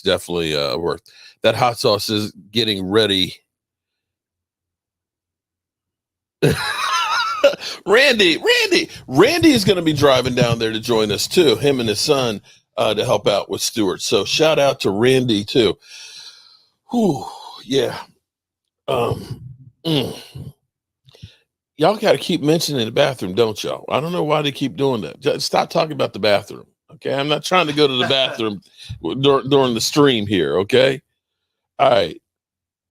definitely worth. That hot sauce is getting ready. Randy is going to be driving down there to join us too. Him and his son to help out with Stewart. So shout out to Randy too. Whew, yeah. Y'all got to keep mentioning the bathroom, don't y'all? I don't know why they keep doing that. Just stop talking about the bathroom. Okay, I'm not trying to go to the bathroom during the stream here. Okay, all right.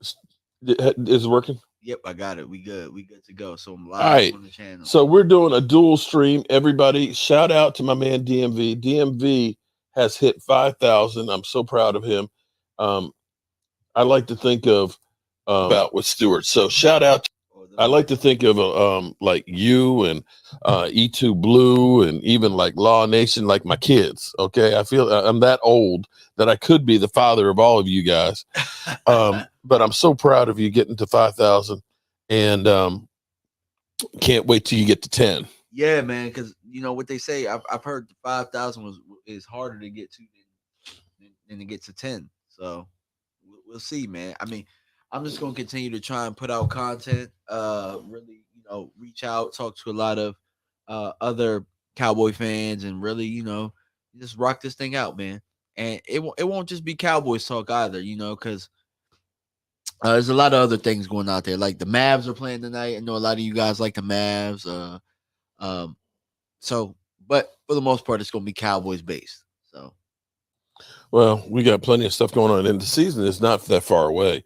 Is it working? Yep, I got it. We good. We good to go. So I'm live on the channel. So we're doing a dual stream. Everybody, shout out to my man DMV. DMV has hit 5,000. I'm so proud of him. I like to think of about with Stewart. So shout out. I like to think of like you and E2 Blue and even like Law Nation, like my kids. Okay, I feel I'm that old that I could be the father of all of you guys. But I'm so proud of you getting to 5,000, and can't wait till you get to 10. Yeah, man, because you know what they say. I've heard 5,000 is harder to get to than to get to 10. So we'll see, man. I mean, I'm just gonna continue to try and put out content. Really, reach out, talk to a lot of other Cowboy fans, and really, just rock this thing out, man. And it won't just be Cowboys talk either, because there's a lot of other things going out there. Like the Mavs are playing tonight. I know a lot of you guys like the Mavs. So, but for the most part, it's gonna be Cowboys based. So. Well, we got plenty of stuff going on, and the season is not that far away.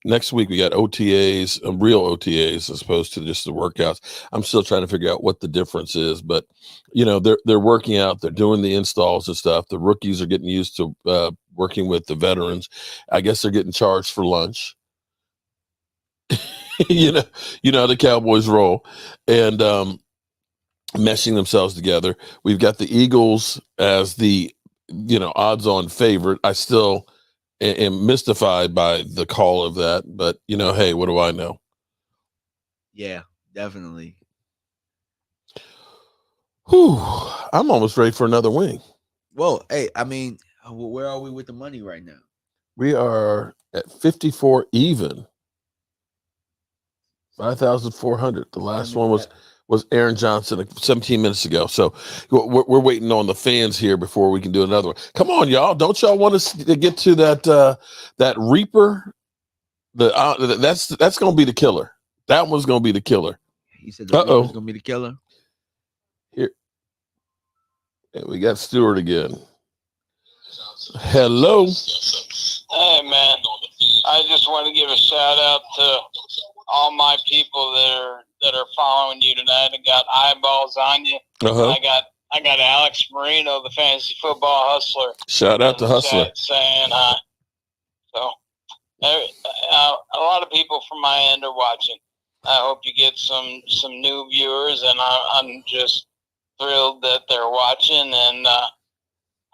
Next week we got OTAs, real OTAs, as opposed to just the workouts. I'm still trying to figure out what the difference is, but they're working out, they're doing the installs and stuff. The rookies are getting used to working with the veterans. I guess they're getting charged for lunch. you know how the Cowboys roll, and meshing themselves together. We've got the Eagles as the odds on favorite. I still am mystified by the call of that, but hey, what do I know? Yeah, definitely. Whew, I'm almost ready for another wing. Well, hey, I mean, where are we with the money right now? We are at 54 even. 5,400. The last one was Aaron Johnson 17 minutes ago. So we're waiting on the fans here before we can do another one. Come on, y'all. Don't y'all want us to get to that Reaper? That's going to be the killer. That one's going to be the killer. He said the Reaper's going to be the killer. Here. Yeah, we got Stewart again. Hello. Hey, man. I just want to give a shout out to all my people that are following you tonight. I got eyeballs on you. Uh-huh. I got Alex Marino, the fantasy football hustler. Shout out to Hustler. Saying hi. So a lot of people from my end are watching. I hope you get some new viewers, and I'm just thrilled that they're watching, and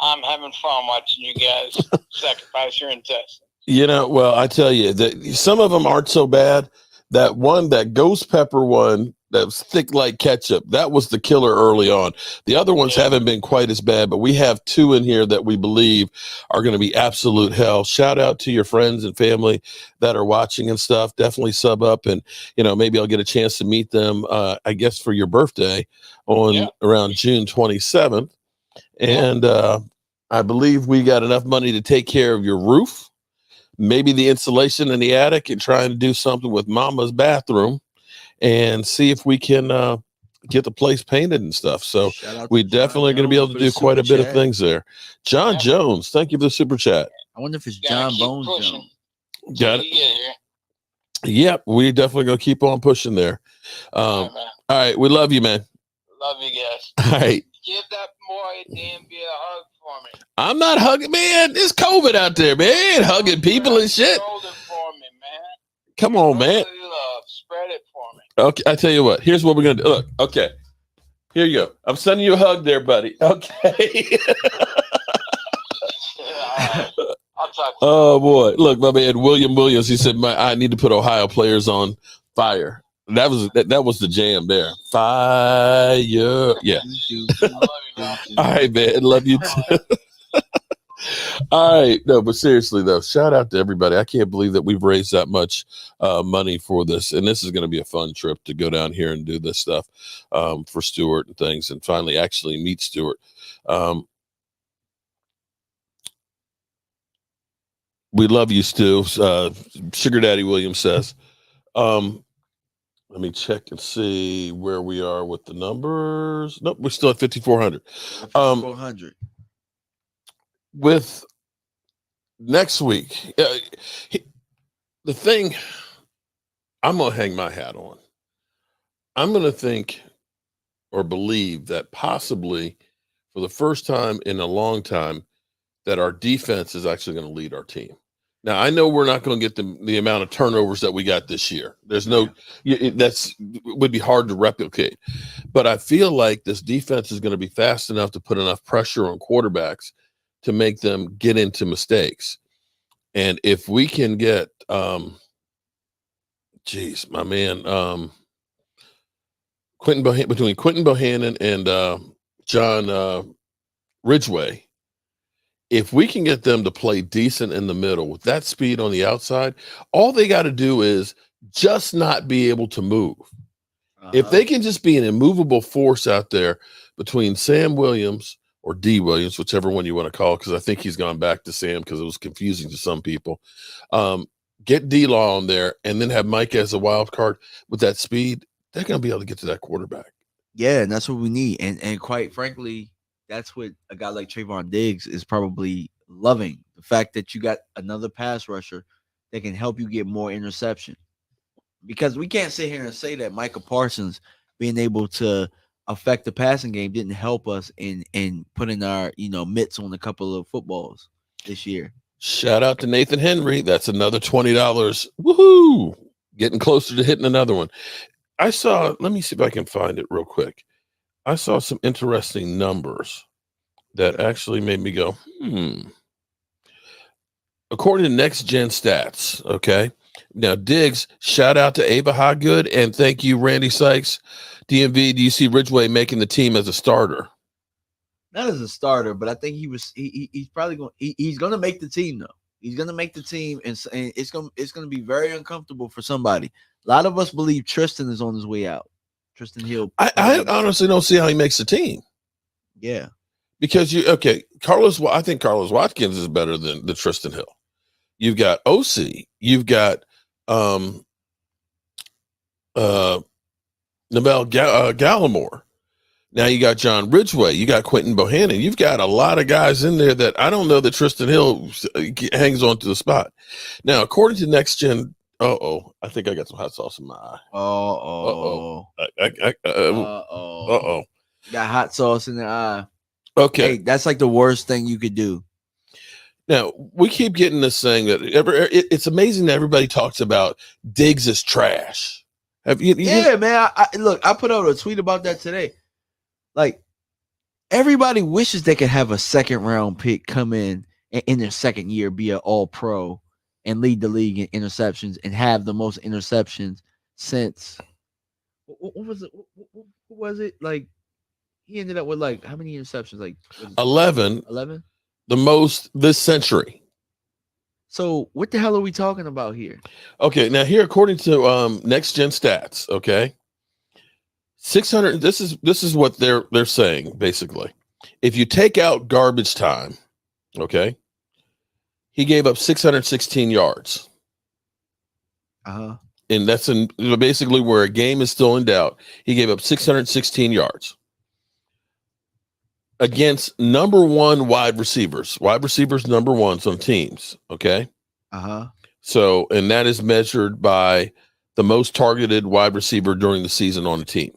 I'm having fun watching you guys sacrifice your intestines. Well, I tell you that some of them aren't so bad. That one, that ghost pepper one, that was thick like ketchup, that was the killer early on. The other ones haven't been quite as bad, but we have two in here that we believe are going to be absolute hell. Shout out to your friends and family that are watching and stuff. Definitely sub up, and maybe I'll get a chance to meet them. I guess for your birthday on around June 27th, and I believe we got enough money to take care of your roof. Maybe the insulation in the attic, and trying to do something with Mama's bathroom and see if we can get the place painted and stuff. So we definitely going to be able to do quite a bit of things there. John Jones, thank you for the super chat. I wonder if it's John Bones Jones. Got it. Yep, we definitely going to keep on pushing there. All right, we love you, man. Love you guys. All right. Give that boy DMV a hug for me. I'm not hugging, man. There's COVID out there, man. I ain't hugging people and shit. Hold it for me, man. Come on, man. Love. Spread it for me. Okay, I tell you what. Here's what we're gonna do. Look, okay. Here you go. I'm sending you a hug there, buddy. Okay. I'll talk to you. Oh boy. Look, my man William Williams, he said, I need to put Ohio players on fire. That was the jam there. Fire. Yeah. I love you, man. All right, man. Love you too. All right. No, but seriously though, shout out to everybody. I can't believe that we've raised that much money for this. And this is going to be a fun trip to go down here and do this stuff for Stuart and things and finally actually meet Stuart. We love you, Stu. Sugar Daddy Williams says. Let me check and see where we are with the numbers. Nope, we're still at 5,400. 5,400. With next week, the thing I'm going to hang my hat on, I'm going to think or believe that possibly for the first time in a long time that our defense is actually going to lead our team. Now, I know we're not going to get the amount of turnovers that we got this year. There's no, would be hard to replicate. But I feel like this defense is going to be fast enough to put enough pressure on quarterbacks to make them get into mistakes. And if we can get, my man, between Quentin Bohannon and John Ridgeway, if we can get them to play decent in the middle with that speed on the outside, all they got to do is just not be able to move. If they can just be an immovable force out there between Sam Williams or D Williams, whichever one you want to call, because I think he's gone back to Sam because it was confusing to some people. Get D-Law on there and then have Mike as a wild card with that speed. They're going to be able to get to that quarterback. Yeah, and that's what we need. And quite frankly, that's what a guy like Trayvon Diggs is probably loving. The fact that you got another pass rusher that can help you get more interception. Because we can't sit here and say that Micah Parsons being able to affect the passing game didn't help us in putting our, mitts on a couple of footballs this year. Shout out to Nathan Henry. That's another $20. Woohoo! Getting closer to hitting another one. Let me see if I can find it real quick. I saw some interesting numbers that actually made me go, According to Next Gen Stats, okay? Now, Diggs, shout out to Ava Hoggood, and thank you, Randy Sykes. DMV, do you see Ridgeway making the team as a starter? Not as a starter, but I think he's probably going he's going to make the team, though. He's going to make the team, and it's going to be very uncomfortable for somebody. A lot of us believe Tristan is on his way out. Tristan Hill. I honestly don't see how he makes the team. Yeah. Because I think Carlos Watkins is better than the Tristan Hill. You've got OC. You've got Nabel Gallimore. Now you got John Ridgeway. You got Quentin Bohannon. You've got a lot of guys in there that I don't know that Tristan Hill hangs on to the spot. Now, according to Next Gen, I think I got some hot sauce in my eye. Got hot sauce in the eye. Okay. Hey, that's like the worst thing you could do. Now, we keep getting this saying that it's amazing that everybody talks about Diggs is trash. Man. I put out a tweet about that today. Like, everybody wishes they could have a second round pick come in their second year, be an all pro and lead the league in interceptions and have the most interceptions since what was it? What was it? Like, he ended up with like how many interceptions? Like 11. 11? The most this century. So what the hell are we talking about here? Okay, now here, according to Next Gen Stats, okay, 600. This is what they're saying basically. If you take out garbage time, okay, he gave up 616 yards. And that's basically where a game is still in doubt. He gave up 616 yards against number one wide receivers number ones on teams. Okay. So, and that is measured by the most targeted wide receiver during the season on the team.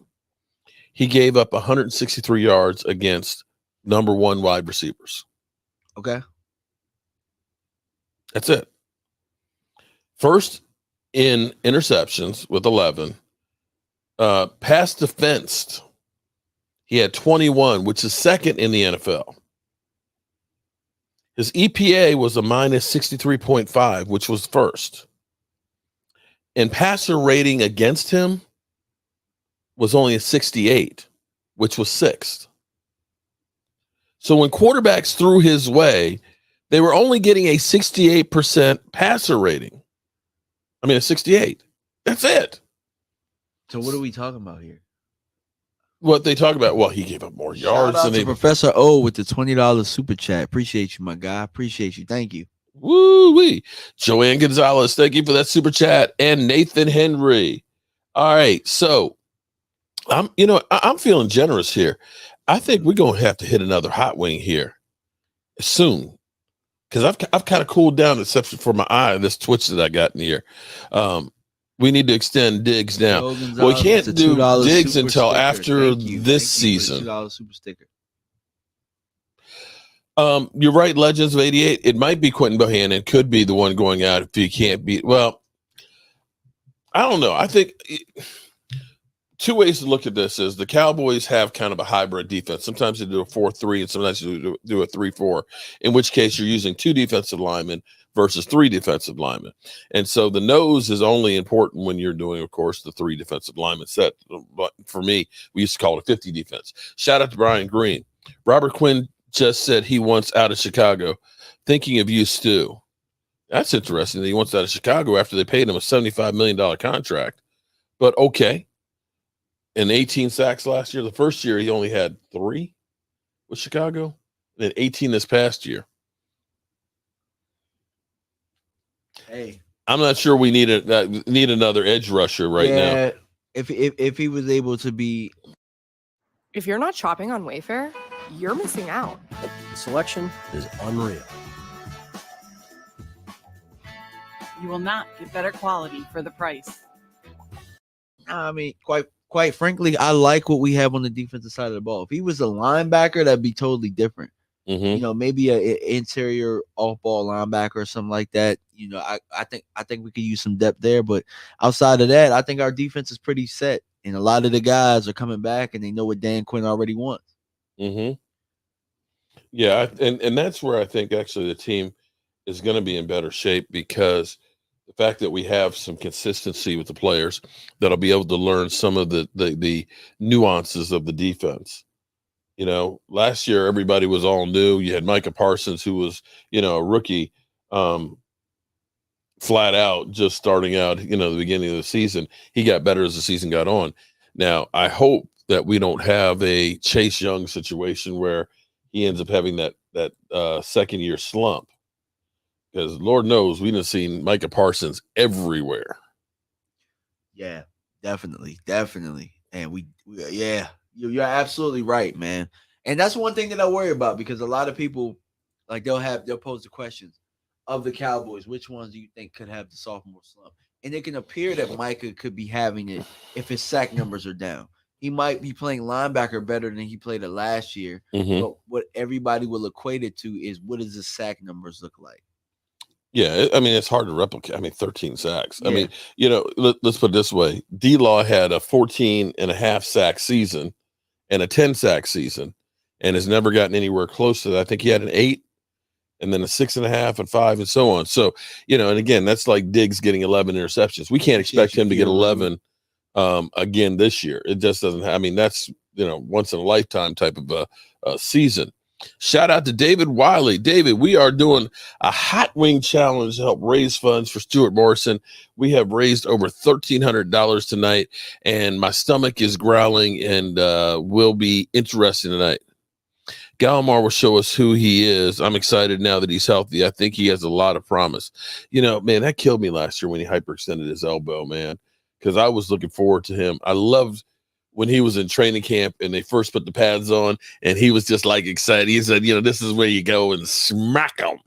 He gave up 163 yards against number one wide receivers. Okay. That's it. First in interceptions with 11. Pass defensed, he had 21, which is second in the NFL. His EPA was a minus 63.5, which was first. And passer rating against him was only a 68, which was sixth. So when quarterbacks threw his way, They were only getting a 68% passer rating. I mean, a 68. That's it. So what are we talking about here? What they talk about? Well, he gave up more yards Shout out than to Professor O with the $20 super chat. Appreciate you, my guy. Appreciate you. Thank you. Woo wee. Joanne Gonzalez, thank you for that super chat. And Nathan Henry. All right. So I'm feeling generous here. I think we're gonna have to hit another hot wing here soon. Because I've kind of cooled down, except for my eye, this twitch that I got in here. We need to extend Diggs now. Well, we can't do Diggs until sticker. after this season. $2 super sticker. You're right, Legends of 88. It might be Quentin Bohannon. Could be the one going out if he can't beat. Well, I don't know. I think two ways to look at this is the Cowboys have kind of a hybrid defense. Sometimes they do a 4-3 and sometimes you do a 3-4, in which case you're using 2 defensive linemen versus 3 defensive linemen. And so the nose is only important when you're doing, of course, the 3 defensive lineman set. But for me, we used to call it a 50 defense. Shout out to Brian Green. Robert Quinn just said he wants out of Chicago. Thinking of you, Stu. That's interesting that he wants out of Chicago after they paid him a $75 million contract. But okay. And 18 sacks last year. The first year he only had 3 with Chicago, and 18 this past year. Hey, I'm not sure we need another edge rusher right now. If he was able to be. If you're not shopping on Wayfair, you're missing out. The selection is unreal. You will not get better quality for the price. I mean, quite frankly, I like what we have on the defensive side of the ball. If he was a linebacker, that'd be totally different. Mm-hmm. You know, maybe an interior off-ball linebacker or something like that. You know, I think we could use some depth there. But outside of that, I think our defense is pretty set. And a lot of the guys are coming back, and they know what Dan Quinn already wants. Mm-hmm. Yeah, and that's where I think actually the team is going to be in better shape, because the fact that we have some consistency with the players that'll be able to learn some of the nuances of the defense. You know, last year everybody was all new. You had Micah Parsons, who was, a rookie, flat out, just starting out, the beginning of the season. He got better as the season got on. Now, I hope that we don't have a Chase Young situation where he ends up having that second year slump. Because Lord knows we done seen Micah Parsons everywhere. Yeah, definitely. And you're absolutely right, man. And that's one thing that I worry about, because a lot of people, like, they'll pose the questions of the Cowboys. Which ones do you think could have the sophomore slump? And it can appear that Micah could be having it if his sack numbers are down. He might be playing linebacker better than he played it last year. Mm-hmm. But what everybody will equate it to is, what does the sack numbers look like? Yeah, I mean, it's hard to replicate. I mean, 13 sacks. Yeah. I mean, let's put it this way. D-Law had a 14.5 sack season and a 10 sack season, and has never gotten anywhere close to that. I think he had an 8 and then a 6.5 and 5 and so on. So, and again, that's like Diggs getting 11 interceptions. We can't expect him to get 11 again this year. It just doesn't. I mean, that's, once in a lifetime type of a season. Shout out to David Wiley. David, we are doing a hot wing challenge to help raise funds for Stuart Morrison. We have raised over $1,300 tonight, and my stomach is growling, and will be interesting tonight. Gallimore will show us who he is. I'm excited now that he's healthy. I think he has a lot of promise. Man, that killed me last year when he hyperextended his elbow, man, because I was looking forward to him. I loved when he was in training camp and they first put the pads on, and he was just like excited. He said, this is where you go and smack them.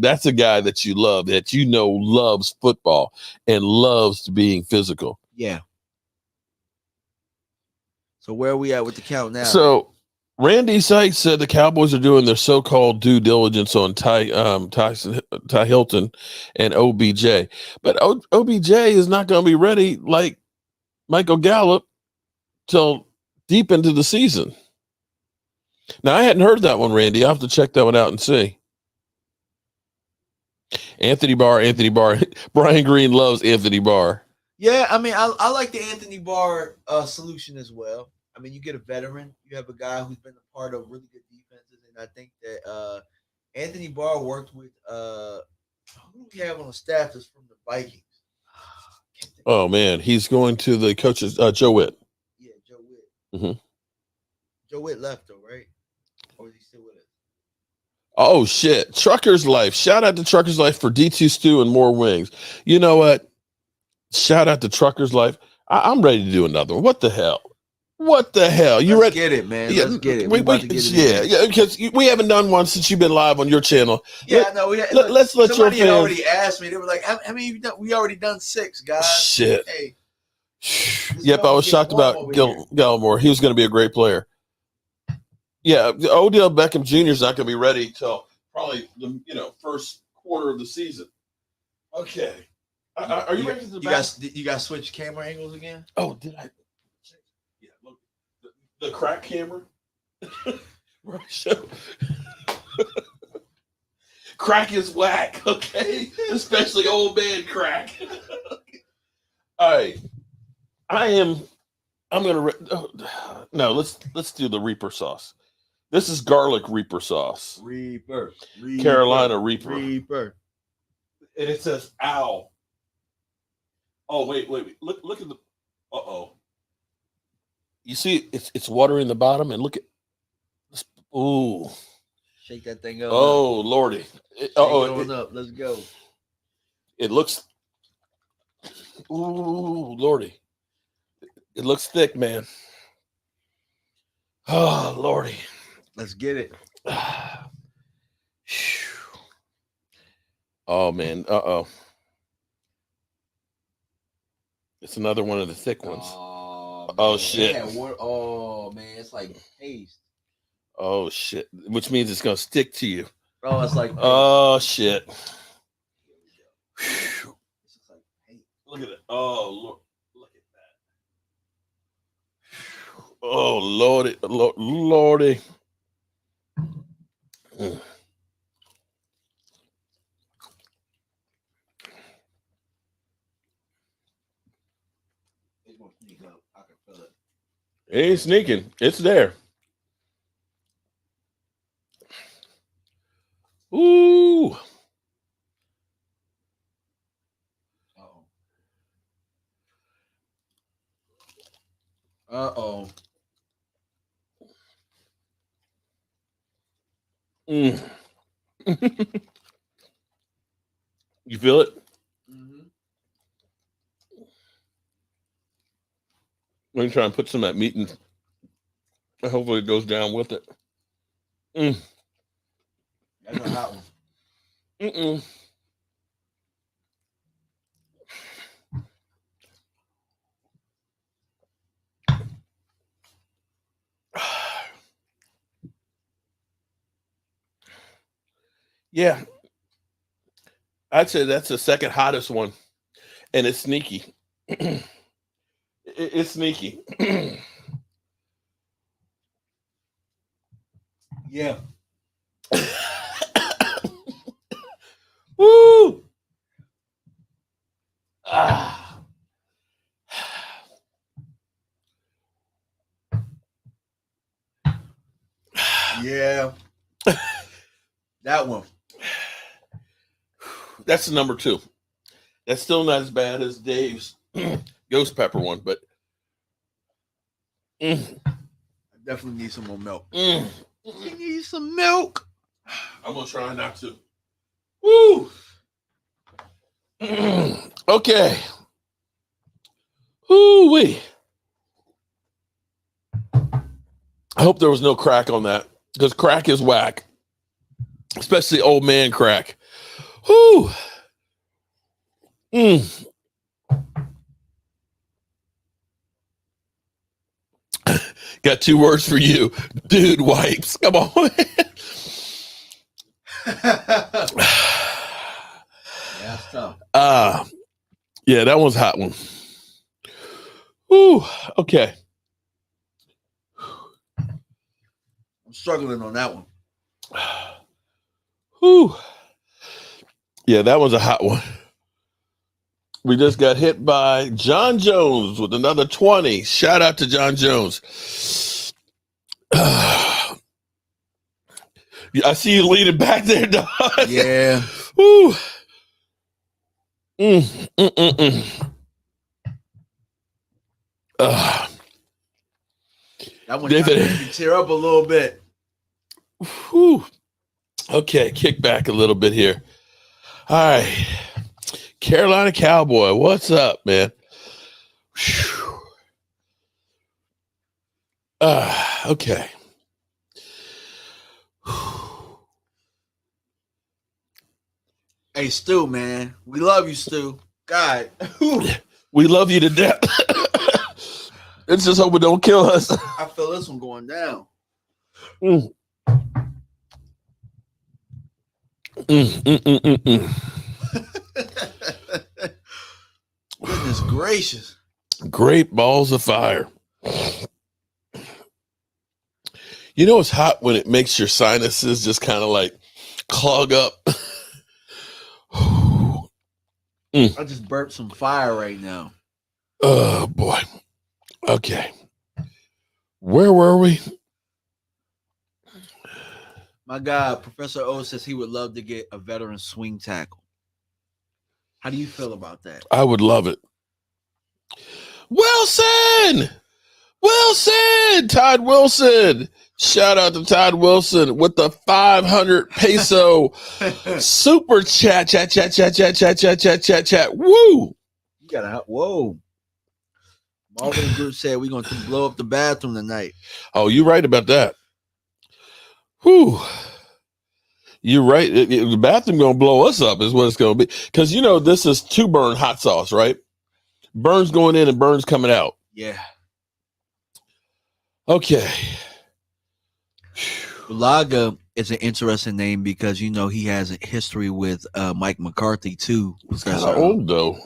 That's a guy that you love, that loves football and loves being physical. Yeah. So where are we at with the count now? So Randy Sykes said the Cowboys are doing their so-called due diligence on Ty Hilton and OBJ. But OBJ is not going to be ready like Michael Gallup till deep into the season. Now, I hadn't heard that one, Randy. I'll have to check that one out and see. Anthony Barr. Brian Green loves Anthony Barr. Yeah, I mean, I like the Anthony Barr solution as well. I mean, you get a veteran. You have a guy who's been a part of really good defenses, and I think that Anthony Barr worked with who do we have on the staff that's from the Vikings? Oh man, he's going to the coaches. Joe Witt. Yeah, Joe Witt. Mm-hmm. Joe Witt left though, right? Or is he still with us? Oh shit, Trucker's Life. Shout out to Trucker's Life for D2 stew and more wings. You know what? Shout out to Trucker's Life. I'm ready to do another one. What the hell? What the hell? You Let's ready? get it, man. Yeah, Let's get it. We about to get it in. yeah, because we haven't done one since you've been live on your channel. Yeah, no, Let's let your somebody had fans. already asked me. They were like, "How many have you done?" We already done 6, guys. Shit. Hey. Yep, I was shocked about Gallimore. He was going to be a great player. Yeah, Odell Beckham Jr. is not going to be ready till probably the first quarter of the season. Okay, are you ready to you guys switch camera angles again? Oh, did I? Yeah, look, the crack camera. Crack is whack, okay? Especially old man crack. All right. I'm gonna no. Let's do the Reaper sauce. This is garlic Reaper sauce. Reaper. Carolina Reaper. Reaper. And it says owl. Oh wait. Look at the. You see, it's water in the bottom, and look at. Ooh. Shake that thing up. Oh lordy. Up. Let's go. It looks. Ooh lordy. It looks thick, man. Oh lordy. Let's get it. Oh man. It's another one of the thick ones. Oh shit. Oh man, it's like paste. Oh shit. Which means it's gonna stick to you. Oh, it's like paste. Oh shit. It's like paste. Look at it. Oh look at that. Oh lordy. Lordy. It's gonna sneak up. I can feel it. It ain't sneaking. It's there. Ooh. Uh-oh. You feel it? Mm-hmm. Let me try and put some of that meat in. Hopefully it goes down with it. That's a hot one. Yeah. I'd say that's the second hottest one. And it's sneaky. It's sneaky. Yeah. Woo! Yeah. That one. That's the number 2. That's still not as bad as Dave's ghost pepper one, but I definitely need some more milk. You need some milk. I'm gonna try not to. Woo! Okay. Woo-wee. I hope there was no crack on that, because crack is whack, especially old man crack. Whoo! Got 2 words for you, dude. Wipes. Come on. That's tough. Yeah, that one's a hot one. Woo. Okay. I'm struggling on that one. Whew. Yeah, that was a hot one. We just got hit by John Jones with another 20. Shout out to John Jones. I see you leaning back there, dog. Yeah. Woo. Mm, mm, mm, mm. That one David. made me tear up a little bit. Whew. Okay, kick back a little bit here. All right. Carolina Cowboy, what's up, man? Okay. Hey, Stu, man. We love you, Stu. God. We love you to death. Let's just hope it don't kill us. I feel this one going down. Mm. Goodness gracious. Great balls of fire. You know it's hot when it makes your sinuses just kind of like clog up. I just burped some fire right now. Oh boy. Okay. Where were we? My God, Professor O says he would love to get a veteran swing tackle. How do you feel about that? I would love it. Wilson! Todd Wilson! Shout out to Todd Wilson with the 500 peso super chat. Woo! You gotta, whoa. Marvin Group said we're going to blow up the bathroom tonight. Oh, you're right about that. Whew. You're right. The bathroom going to blow us up is what it's going to be. Because, you know, this is 2 burn hot sauce, right? Burns going in and burns coming out. Yeah. Okay. Bulaga is an interesting name because, you know, he has a history with Mike McCarthy, too. How old, though?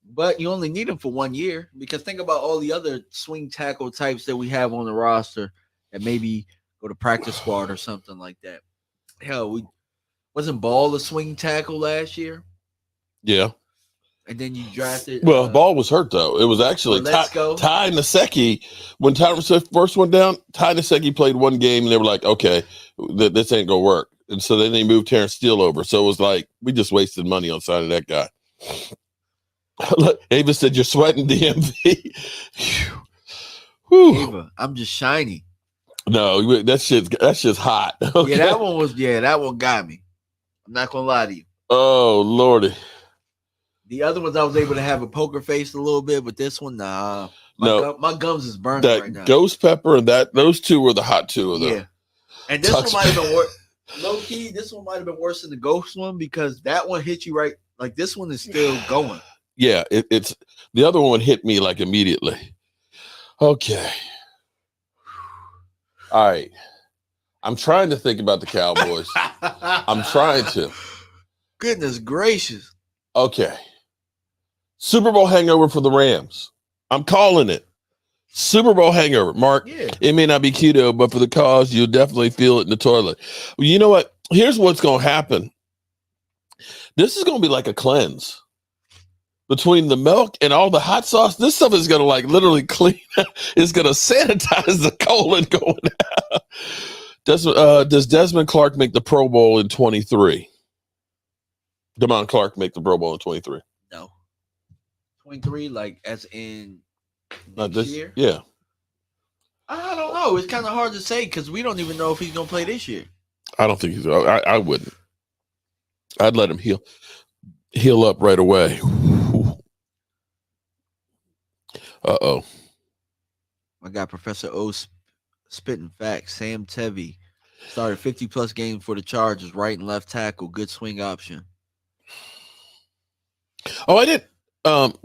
But you only need him for 1 year because think about all the other swing tackle types that we have on the roster that maybe go to practice squad or something like that. Hell, wasn't Ball a swing tackle last year? Yeah. And then you drafted. Well, Ball was hurt, though. It was actually Ty Nsekhe. When Ty first went down, Ty Nsekhe played 1 game, and they were like, okay, this ain't going to work. And so then they moved Terrence Steele over. So it was like, we just wasted money on signing that guy. Look, Ava said, you're sweating, DMV. Ava, I'm just shiny. No, that's shit's hot. Okay. Yeah, that one got me. I'm not going to lie to you. Oh, Lordy. The other ones I was able to have a poker face a little bit, but this one, nah. My gums is burning right now. Ghost pepper and those 2 were the hot 2 of them. Yeah. And this one might have been worse. Low key, this one might have been worse than the ghost one because that one hit you right. Like this one is still going. Yeah, it's the other one hit me like immediately. Okay. All right. I'm trying to think about the Cowboys. I'm trying to. Goodness gracious. Okay. Super Bowl hangover for the Rams. I'm calling it. Super Bowl hangover. Mark, It may not be keto, but for the cause, you'll definitely feel it in the toilet. Well, you know what? Here's what's going to happen. This is going to be like a cleanse. Between the milk and all the hot sauce, this stuff is going to like literally clean. It's going to sanitize the colon going out. Does Desmond Clark make the Pro Bowl in 23? Damon Clark make the Pro Bowl in 23? No. 23, like as in this year? Yeah. I don't know. It's kind of hard to say because we don't even know if he's going to play this year. I don't think he's. I wouldn't. I'd let him heal up right away. Uh-oh. I got Professor O spitting facts. Sam Tevy started 50-plus games for the Chargers, right and left tackle. Good swing option. Oh, I did.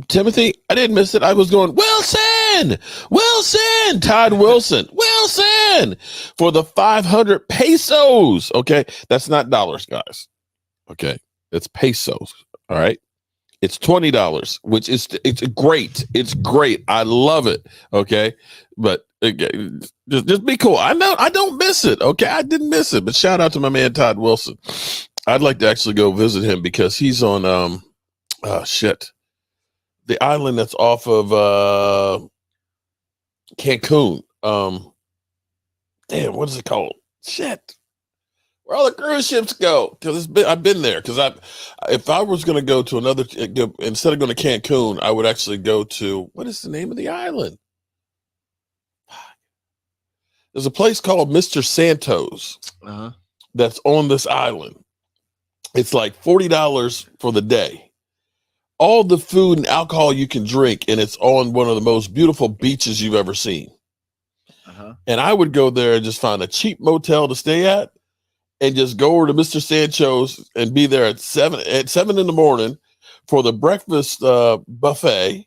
Timothy, I didn't miss it. I was going, Wilson, Todd Wilson, Wilson for the 500 pesos. Okay. That's not dollars, guys. Okay. It's pesos. All right. It's $20, which it's great. It's great. I love it. Okay. But just be cool. I know I don't miss it. Okay. I didn't miss it, but shout out to my man, Todd Wilson. I'd like to actually go visit him because he's on, the island that's off of Cancun. Damn, what is it called? Shit. Where all the cruise ships go? Because I've been there. Because if I was going to go to another, instead of going to Cancun, I would actually go to, what is the name of the island? There's a place called Mr. Santos that's on this island. It's like $40 for the day. All the food and alcohol you can drink, and it's on one of the most beautiful beaches you've ever seen. And I would go there and just find a cheap motel to stay at and just go over to Mr. Sancho's and be there at 7 in the morning for the breakfast buffet,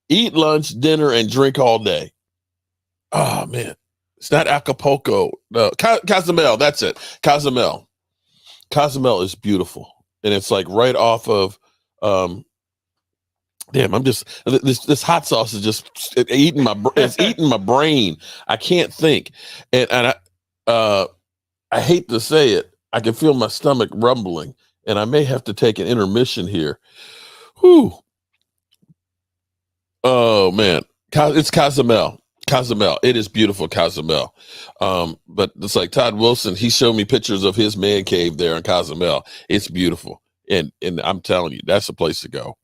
eat lunch, dinner, and drink all day. Oh, man. It's not Acapulco. No, Cozumel. That's it. Cozumel. Cozumel is beautiful. And it's like right off of, I'm just, this hot sauce is just eating my brain. I can't think. And I hate to say it. I can feel my stomach rumbling, and I may have to take an intermission here. Whew. Oh, man. It's Cozumel. Cozumel. It is beautiful, Cozumel. But it's like Todd Wilson, he showed me pictures of his man cave there in Cozumel. It's beautiful. And I'm telling you, that's the place to go.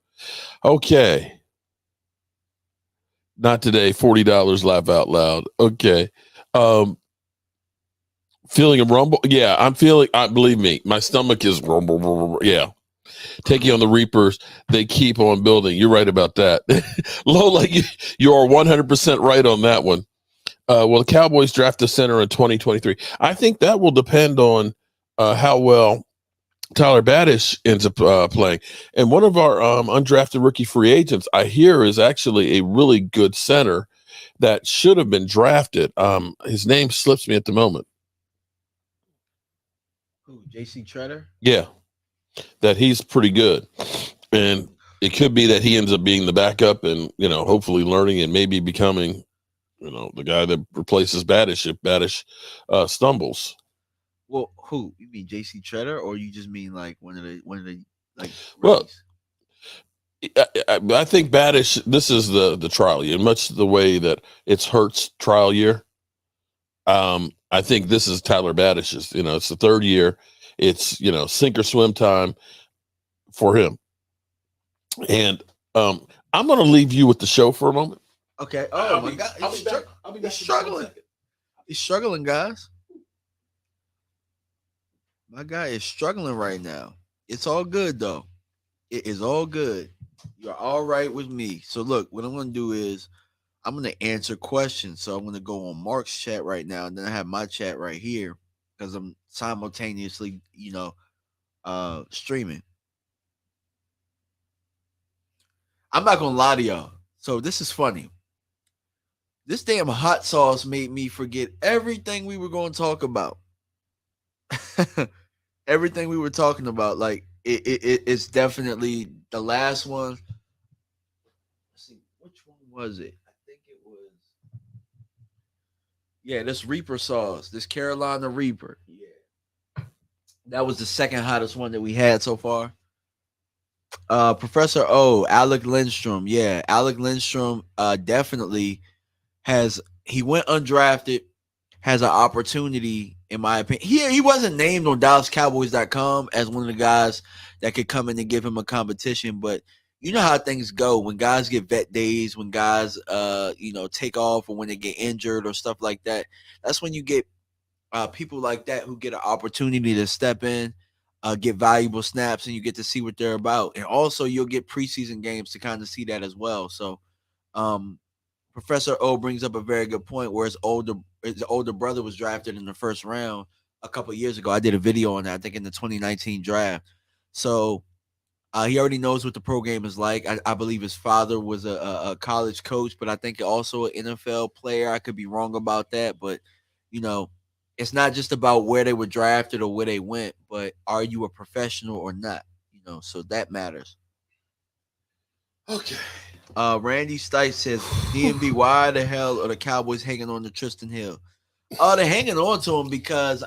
Okay. Not today. $40, laugh out loud. Okay. Feeling a rumble? Yeah, I'm feeling, believe me, my stomach is rumble. Yeah. Taking on the Reapers, they keep on building. You're right about that. Lola, you are 100% right on that one. Will the Cowboys draft a center in 2023? I think that will depend on how well Tyler Badish ends up playing. And one of our undrafted rookie free agents, I hear, is actually a really good center that should have been drafted. His name slips me at the moment. Who, J.C. Treader? Yeah, that he's pretty good. And it could be that he ends up being the backup and, hopefully learning and maybe becoming, the guy that replaces Badish if Badish stumbles. Well, who? You mean J.C. Treader, or you just mean like one of the like? Well, I think Badish. This is the trial year, much the way that it's Hurt's trial year. I think this is Tyler Badish's. It's the third year. It's sink or swim time for him. And I'm going to leave you with the show for a moment. Okay. Oh my God, he's struggling. He's struggling, guys. My guy is struggling right now. It's all good, though. It is all good. You're all right with me. So, look, what I'm going to do is I'm going to answer questions. So, I'm going to go on Mark's chat right now, and then I have my chat right here because I'm simultaneously, streaming. I'm not going to lie to y'all. So, this is funny. This damn hot sauce made me forget everything we were going to talk about. Everything we were talking about, like it's definitely the last one. Let's see, which one was it? I think it was this Reaper sauce, this Carolina Reaper. Yeah, that was the second hottest one that we had so far. Professor O, Alec Lindstrom. Yeah, Alec Lindstrom definitely he went undrafted, has an opportunity. In my opinion, he wasn't named on DallasCowboys.com as one of the guys that could come in and give him a competition. But you know how things go when guys get vet days, when guys, take off, or when they get injured or stuff like that. That's when you get people like that who get an opportunity to step in, get valuable snaps, and you get to see what they're about. And also, you'll get preseason games to kind of see that as well. So, Professor O brings up a very good point where his older brother was drafted in the first round a couple of years ago. I did a video on that, I think in the 2019 draft. So he already knows what the program is like. I believe his father was a college coach, but I think also an NFL player. I could be wrong about that, but it's not just about where they were drafted or where they went, but are you a professional or not? So that matters. Okay. Randy Stice says, DMV, why the hell are the Cowboys hanging on to Tristan Hill? Oh, they're hanging on to him because,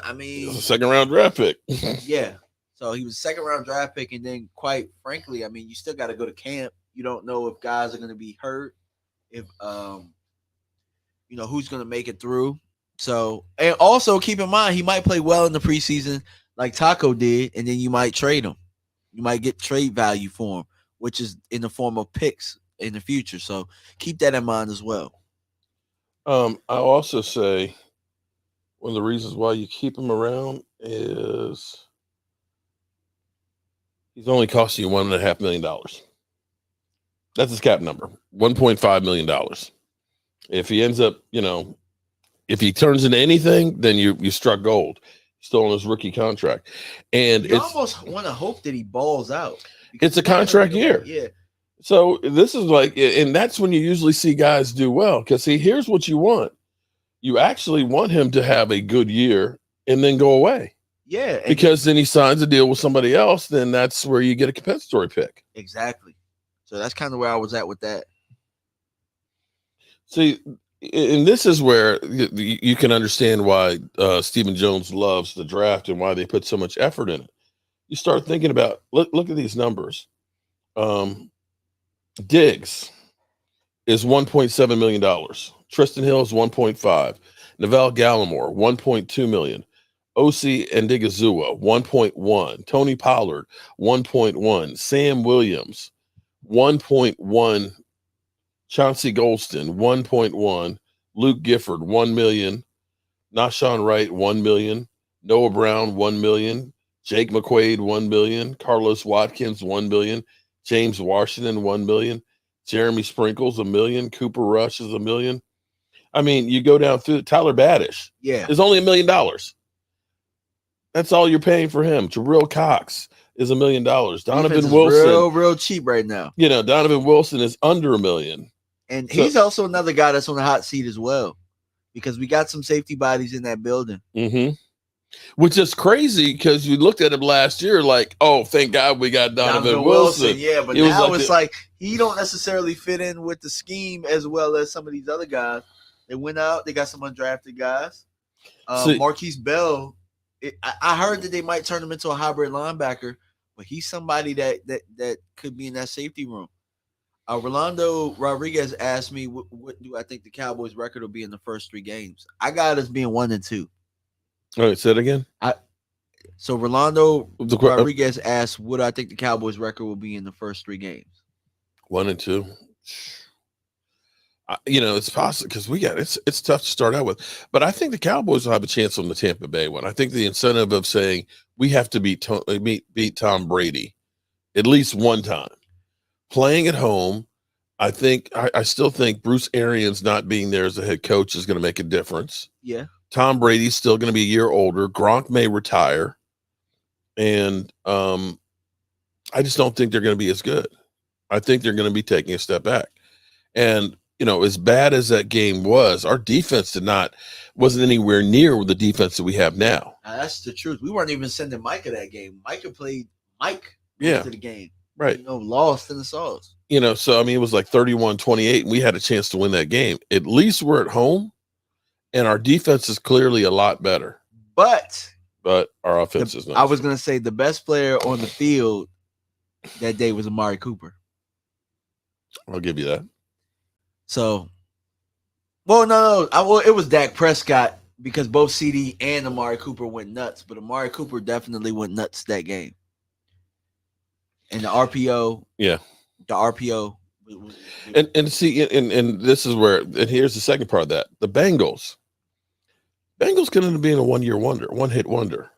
second round draft pick. Yeah. So he was a second round draft pick. And then, quite frankly, you still got to go to camp. You don't know if guys are going to be hurt, if, who's going to make it through. So, and also keep in mind, he might play well in the preseason. like Taco did, and then you might trade him. You might get trade value for him, which is in the form of picks in the future. So keep that in mind as well. I'll also say one of the reasons why you keep him around is he's only costing you $1.5 million. That's his cap number, $1.5 million. If he ends up, if he turns into anything, then you struck gold. Still on his rookie contract. And you almost want to hope that he balls out. It's a contract year. Yeah. So this is like, and that's when you usually see guys do well. Because see, here's what you want. You actually want him to have a good year and then go away. Yeah. Because then he signs a deal with somebody else, then that's where you get a compensatory pick. Exactly. So that's kind of where I was at with that. See, and this is where you can understand why Stephen Jones loves the draft and why they put so much effort in it. You start thinking about, look at these numbers. Diggs is $1.7 million. Tristan Hill is 1.5. Neville Gallimore, 1.2 million. Osi Ndigazua, 1.1. Tony Pollard, 1.1. Sam Williams, 1.1. Chauncey Golston, 1.1. Luke Gifford, 1 million. Nashawn Wright, 1 million. Noah Brown, 1 million. Jake McQuaid, 1 million. Carlos Watkins, 1 million. James Washington, 1 million. Jeremy Sprinkles, 1 million. Cooper Rush is 1 million. I mean, you go down through Tyler Baddish. Yeah. Is only $1 million. That's all you're paying for him. Jabril Cox is $1 million. Donovan Wilson. Real cheap right now. Donovan Wilson is under $1 million. And he's also another guy that's on the hot seat as well, because we got some safety bodies in that building. Mm-hmm. Which is crazy because you looked at him last year like, oh, thank God we got Donovan Wilson. Yeah, but now it's like he don't necessarily fit in with the scheme as well as some of these other guys. They went out. They got some undrafted guys. Marquise Bell, I heard that they might turn him into a hybrid linebacker, but he's somebody that could be in that safety room. Rolando Rodriguez asked me, what do I think the Cowboys' record will be in the first 3 games? I got us being 1-2. All right, say it again. So Rolando Rodriguez asked, what do I think the Cowboys' record will be in the first 3 games? 1-2. It's possible because it's tough to start out with, but I think the Cowboys will have a chance on the Tampa Bay one. I think the incentive of saying we have to beat Tom Brady at least one time, playing at home. I still think Bruce Arians not being there as a head coach is going to make a difference. Yeah. Tom Brady's still going to be a year older. Gronk may retire, and I just don't think they're going to be as good. I think they're going to be taking a step back, and. As bad as that game was, our defense wasn't anywhere near the defense that we have now. That's the truth. We weren't even sending Micah that game. Micah played Mike to the game. Right. Lost in the sauce. So, I mean, it was like 31-28, and we had a chance to win that game. At least we're at home, and our defense is clearly a lot better. But our offense is not. I was going to say the best player on the field that day was Amari Cooper. I'll give you that. So, no. It was Dak Prescott because both CD and Amari Cooper went nuts, but Amari Cooper definitely went nuts that game. And the RPO, yeah, the RPO, and see, and this is where, and here's the second part of that: the Bengals can end up being a one-hit wonder.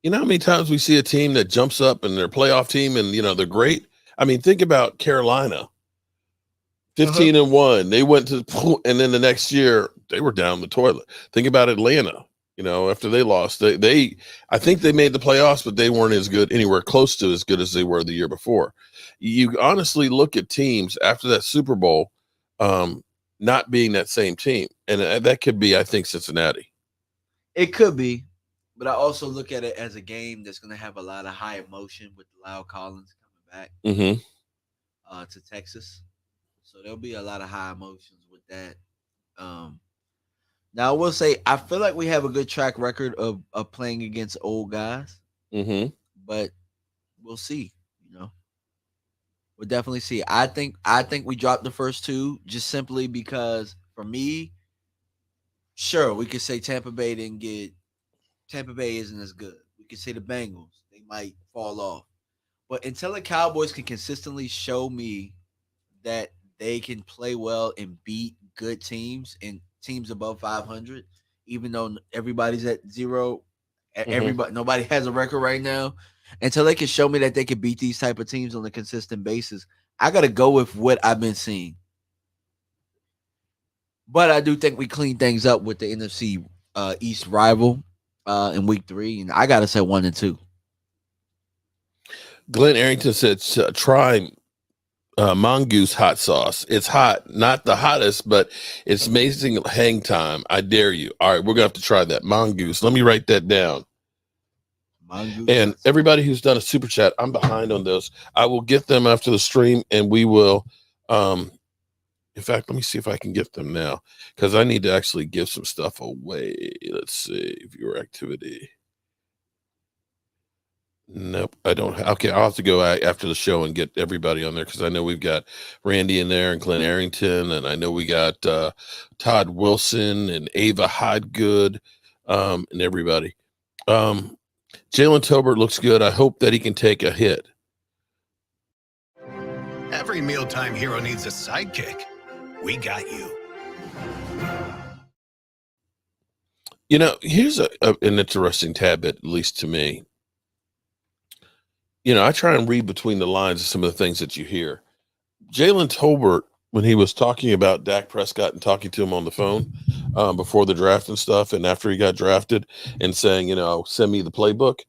You know how many times we see a team that jumps up and they're a playoff team, and they're great. I mean, think about Carolina. 15-1. They went to, and then the next year they were down the toilet. Think about Atlanta. After they lost, I think they made the playoffs, but they weren't anywhere close to as good as they were the year before. You honestly look at teams after that Super Bowl, not being that same team, and that could be, I think, Cincinnati. It could be, but I also look at it as a game that's going to have a lot of high emotion with Lyle Collins coming back to Texas. So there'll be a lot of high emotions with that. Now I will say I feel like we have a good track record of playing against old guys. But we'll see. We'll definitely see. I think we dropped the first 2 just simply because for me, sure, we could say Tampa Bay isn't as good. We could say the Bengals, they might fall off. But until the Cowboys can consistently show me that they can play well and beat good teams and teams above 500, even though everybody's at zero, nobody has a record right now. Until they can show me that they can beat these type of teams on a consistent basis, I got to go with what I've been seeing. But I do think we clean things up with the NFC East rival in week 3, and I got to say 1-2. Glenn Arrington said, try mongoose hot sauce. It's hot, not the hottest, but it's amazing hang time. I dare you. All right, we're going to have to try that. Mongoose. Let me write that down. Mongoose. And everybody who's done a super chat, I'm behind on those. I will get them after the stream, and we will in fact, let me see if I can get them now, because I need to actually give some stuff away. Let's see. Viewer activity. Nope, I don't. Okay, I'll have to go after the show and get everybody on there, because I know we've got Randy in there and Glenn Arrington, and I know we got Todd Wilson and Ava Hodgood and everybody. Jalen Tolbert looks good. I hope that he can take a hit. Every mealtime hero needs a sidekick. We got you. You know, here's an interesting tidbit, at least to me. You know, I try and read between the lines of some of the things that you hear. Jalen Tolbert, when he was talking about Dak Prescott and talking to him on the phone before the draft and stuff, and after he got drafted, and saying, you know, send me the playbook,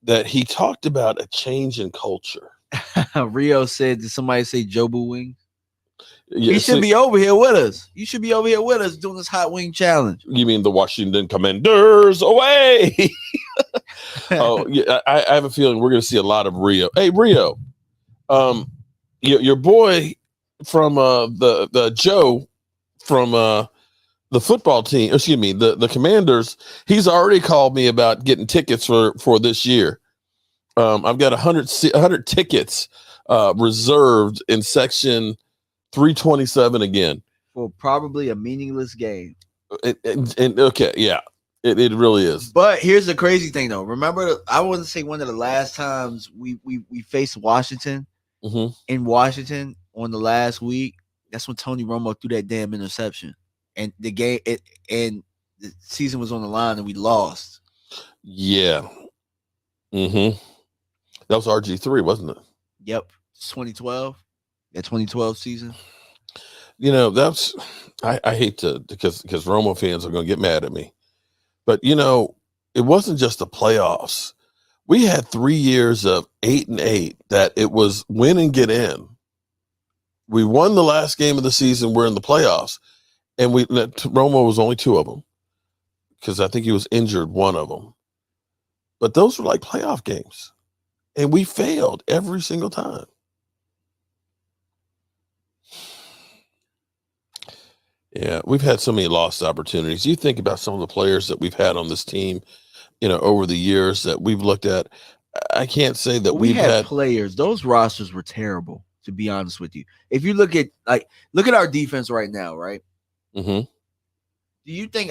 that he talked about a change in culture. Rio said, did somebody say Jobu Wing? Yeah, he should be over here with us. You should be over here with us doing this hot wing challenge. You mean the Washington Commanders away? Oh, yeah, I have a feeling we're going to see a lot of Rio. Hey, Rio, your boy from the Joe from the football team, excuse me, the Commanders, he's already called me about getting tickets for this year. I've got 100 tickets reserved in section 327 again. For probably a meaningless game. And okay, yeah, it really is. But here's the crazy thing, though. Remember, I wouldn't say one of the last times we faced Washington in Washington on the last week. That's when Tony Romo threw that damn interception, and the game and the season was on the line, and we lost. Yeah. That was RG3, wasn't it? Yep, 2012. That 2012 season. You know, that's I hate to because Romo fans are going to get mad at me, but you know, it wasn't just the playoffs. We had 3 years of 8-8 that it was win and get in. We won the last game of the season. We're in the playoffs, and Romo was only 2 of them because I think he was injured 1 of them. But those were like playoff games, and we failed every single time. Yeah, we've had so many lost opportunities. You think about some of the players that we've had on this team, you know, over the years that we've looked at. I can't say that we've had players. Those rosters were terrible, to be honest with you. If you look at our defense right now, right? Mm-hmm. Do you think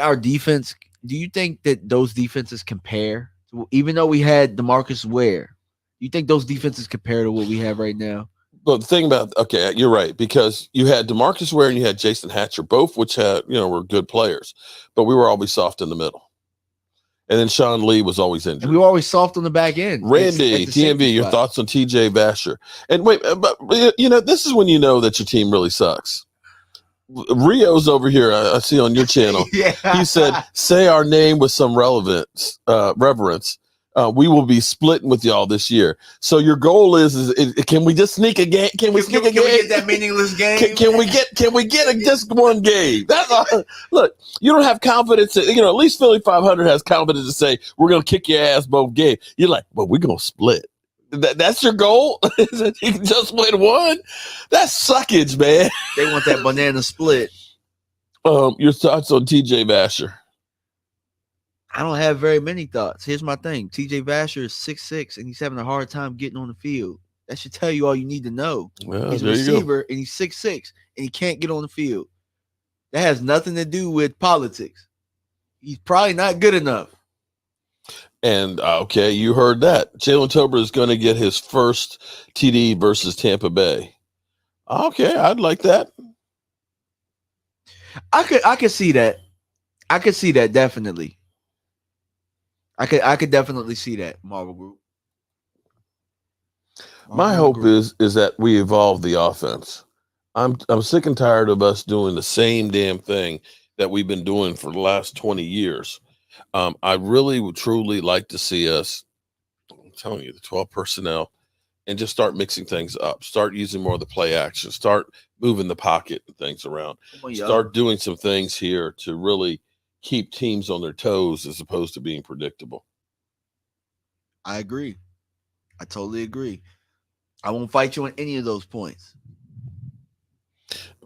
that those defenses compare to, even though we had DeMarcus Ware, do you think those defenses compare to what we have right now? Well, the thing about, okay, you're right, because you had DeMarcus Ware and you had Jason Hatcher, both which had, you know, were good players, but we were always soft in the middle. And then Sean Lee was always injured. And we were always soft on the back end. Randy, DMV, your thoughts on TJ Vasher? And wait, but you know, this is when you know that your team really sucks. Rio's over here, I see on your channel. Yeah. He said, say our name with some reverence. We will be splitting with y'all this year. So your goal is can we just sneak a game? Can we sneak a game? Can we get that meaningless game? Can we get just one game? That's all. Look, you don't have confidence. You know, at least Philly 500 has confidence to say we're going to kick your ass both games. You're like, well, we're going to split. That's your goal? You can just win one? That's suckage, man. They want that banana split. Your thoughts on TJ Vasher? I don't have very many thoughts. Here's my thing. TJ Vasher is 6'6", and he's having a hard time getting on the field. That should tell you all you need to know. Well, he's a receiver, and he's 6'6", and he can't get on the field. That has nothing to do with politics. He's probably not good enough. And okay, you heard that. Jalen Tolbert is going to get his first TD versus Tampa Bay. Okay, I'd like that. I could see that. I could see that definitely. I could definitely see that, Marvel Group. My hope is that we evolve the offense. I'm sick and tired of us doing the same damn thing that we've been doing for the last 20 years. I really would truly like to see us, I'm telling you, the 12 personnel, and just start mixing things up. Start using more of the play action. Start moving the pocket and things around. Start doing some things here to really keep teams on their toes as opposed to being predictable. I agree. I totally agree. I won't fight you on any of those points.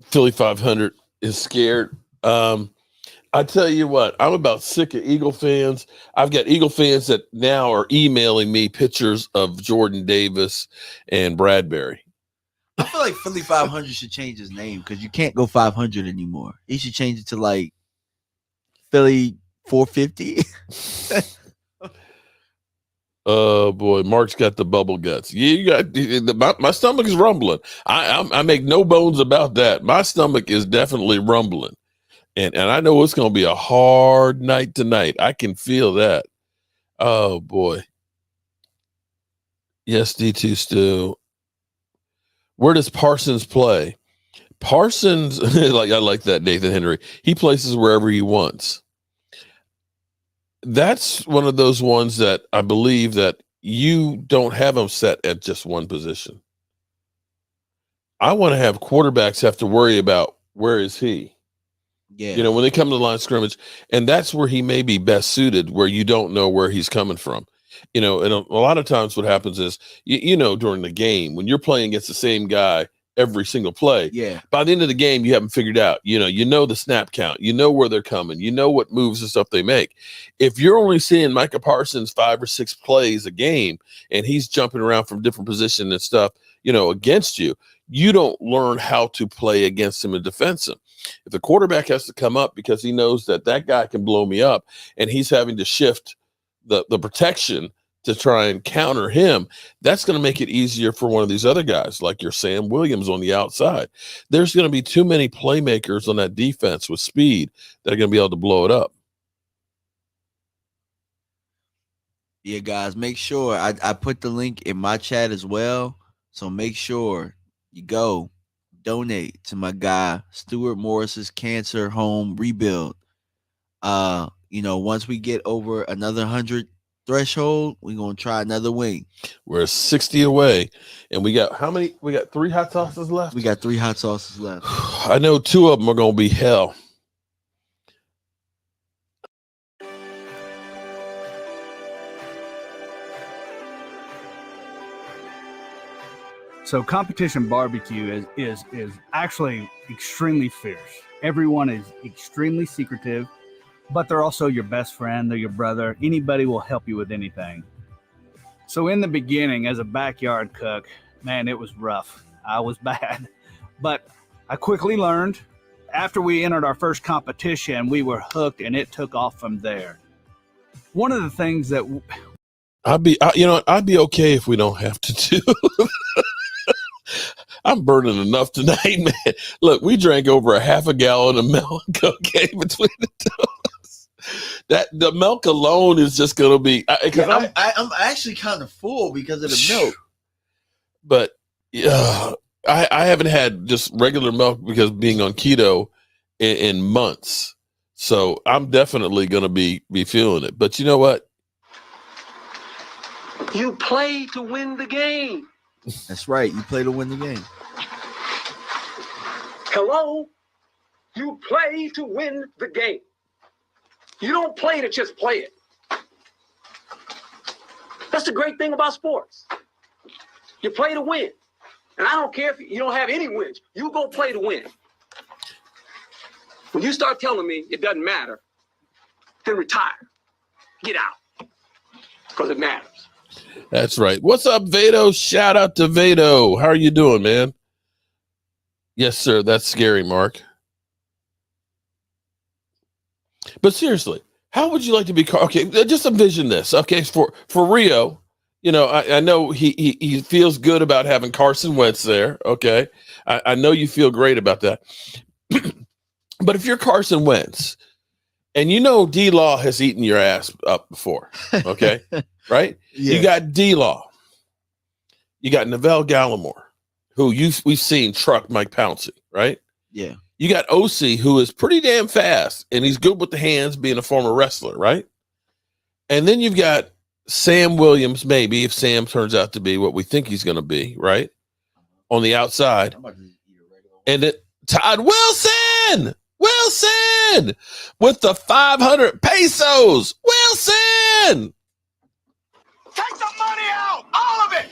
Philly 500 is scared. I tell you what, I'm about sick of Eagle fans. I've got Eagle fans that now are emailing me pictures of Jordan Davis and Bradbury. I feel like Philly 500 should change his name because you can't go 500 anymore. He should change it to like Philly 450. Oh boy, Mark's got the bubble guts. You got my stomach is rumbling. I make no bones about that. My stomach is definitely rumbling, and I know it's going to be a hard night tonight. I can feel that. Oh boy. Yes, D2 Stu. Where does Parsons play? Parsons, I like that, Nathan Henry. He places wherever he wants. That's one of those ones that I believe that you don't have them set at just one position. I want to have quarterbacks have to worry about where is he. Yeah. When they come to the line of scrimmage, and that's where he may be best suited, where you don't know where he's coming from. And a lot of times what happens is, during the game, when you're playing against the same guy every single play, by the end of the game, you haven't figured out, the snap count, where they're coming, what moves and stuff they make. If you're only seeing Micah Parsons 5 or 6 plays a game and he's jumping around from different positions and stuff, against you, you don't learn how to play against him and defense him. If the quarterback has to come up because he knows that guy can blow me up and he's having to shift the protection to try and counter him, that's going to make it easier for one of these other guys, like your Sam Williams on the outside. There's going to be too many playmakers on that defense with speed that are going to be able to blow it up. Yeah, guys, make sure I put the link in my chat as well. So make sure you go donate to my guy, Stuart Morris's Cancer Home Rebuild. Once we get over another 100 threshold, we're gonna try another wing. We're 60 away, and we got how many? We got 3 hot sauces left. We got 3 hot sauces left. I know 2 of them are gonna be hell. So competition barbecue is actually extremely fierce. Everyone is extremely secretive, but they're also your best friend, they're your brother. Anybody will help you with anything. So in the beginning, as a backyard cook, man, it was rough. I was bad. But I quickly learned. After we entered our first competition, we were hooked and it took off from there. One of the things that I'd be okay if we don't have to do. I'm burning enough tonight, man. Look, we drank over a half a gallon of milk, okay, between the two of us. That the milk alone is just going to be. I'm actually kind of full because of the milk. But I haven't had just regular milk because being on keto in months. So I'm definitely going to be feeling it. But you know what? You play to win the game. That's right. You play to win the game. Hello? You play to win the game. You don't play to just play it. That's the great thing about sports. You play to win. And I don't care if you don't have any wins. You go play to win. When you start telling me it doesn't matter, then retire. Get out. Because it matters. That's right. What's up, Vado? Shout out to Vado. How are you doing, man? Yes, sir. That's scary, Mark. But seriously, How would you like to be? Okay, just envision this. Okay, for Rio, you know, I know he feels good about having Carson Wentz there. Okay, I know you feel great about that. But if you're Carson Wentz, and you know D-Law has eaten your ass up before, okay, right? Yeah. You got D-Law, you got Neville Gallimore, who we've seen truck Mike Pouncey, right? Yeah. You got OC, who is pretty damn fast, and he's good with the hands, being a former wrestler, right? And then you've got Sam Williams, maybe, if Sam turns out to be what we think he's going to be, right? On the outside. And then Todd Wilson with the 500 pesos. Wilson! Take the money out, all of it.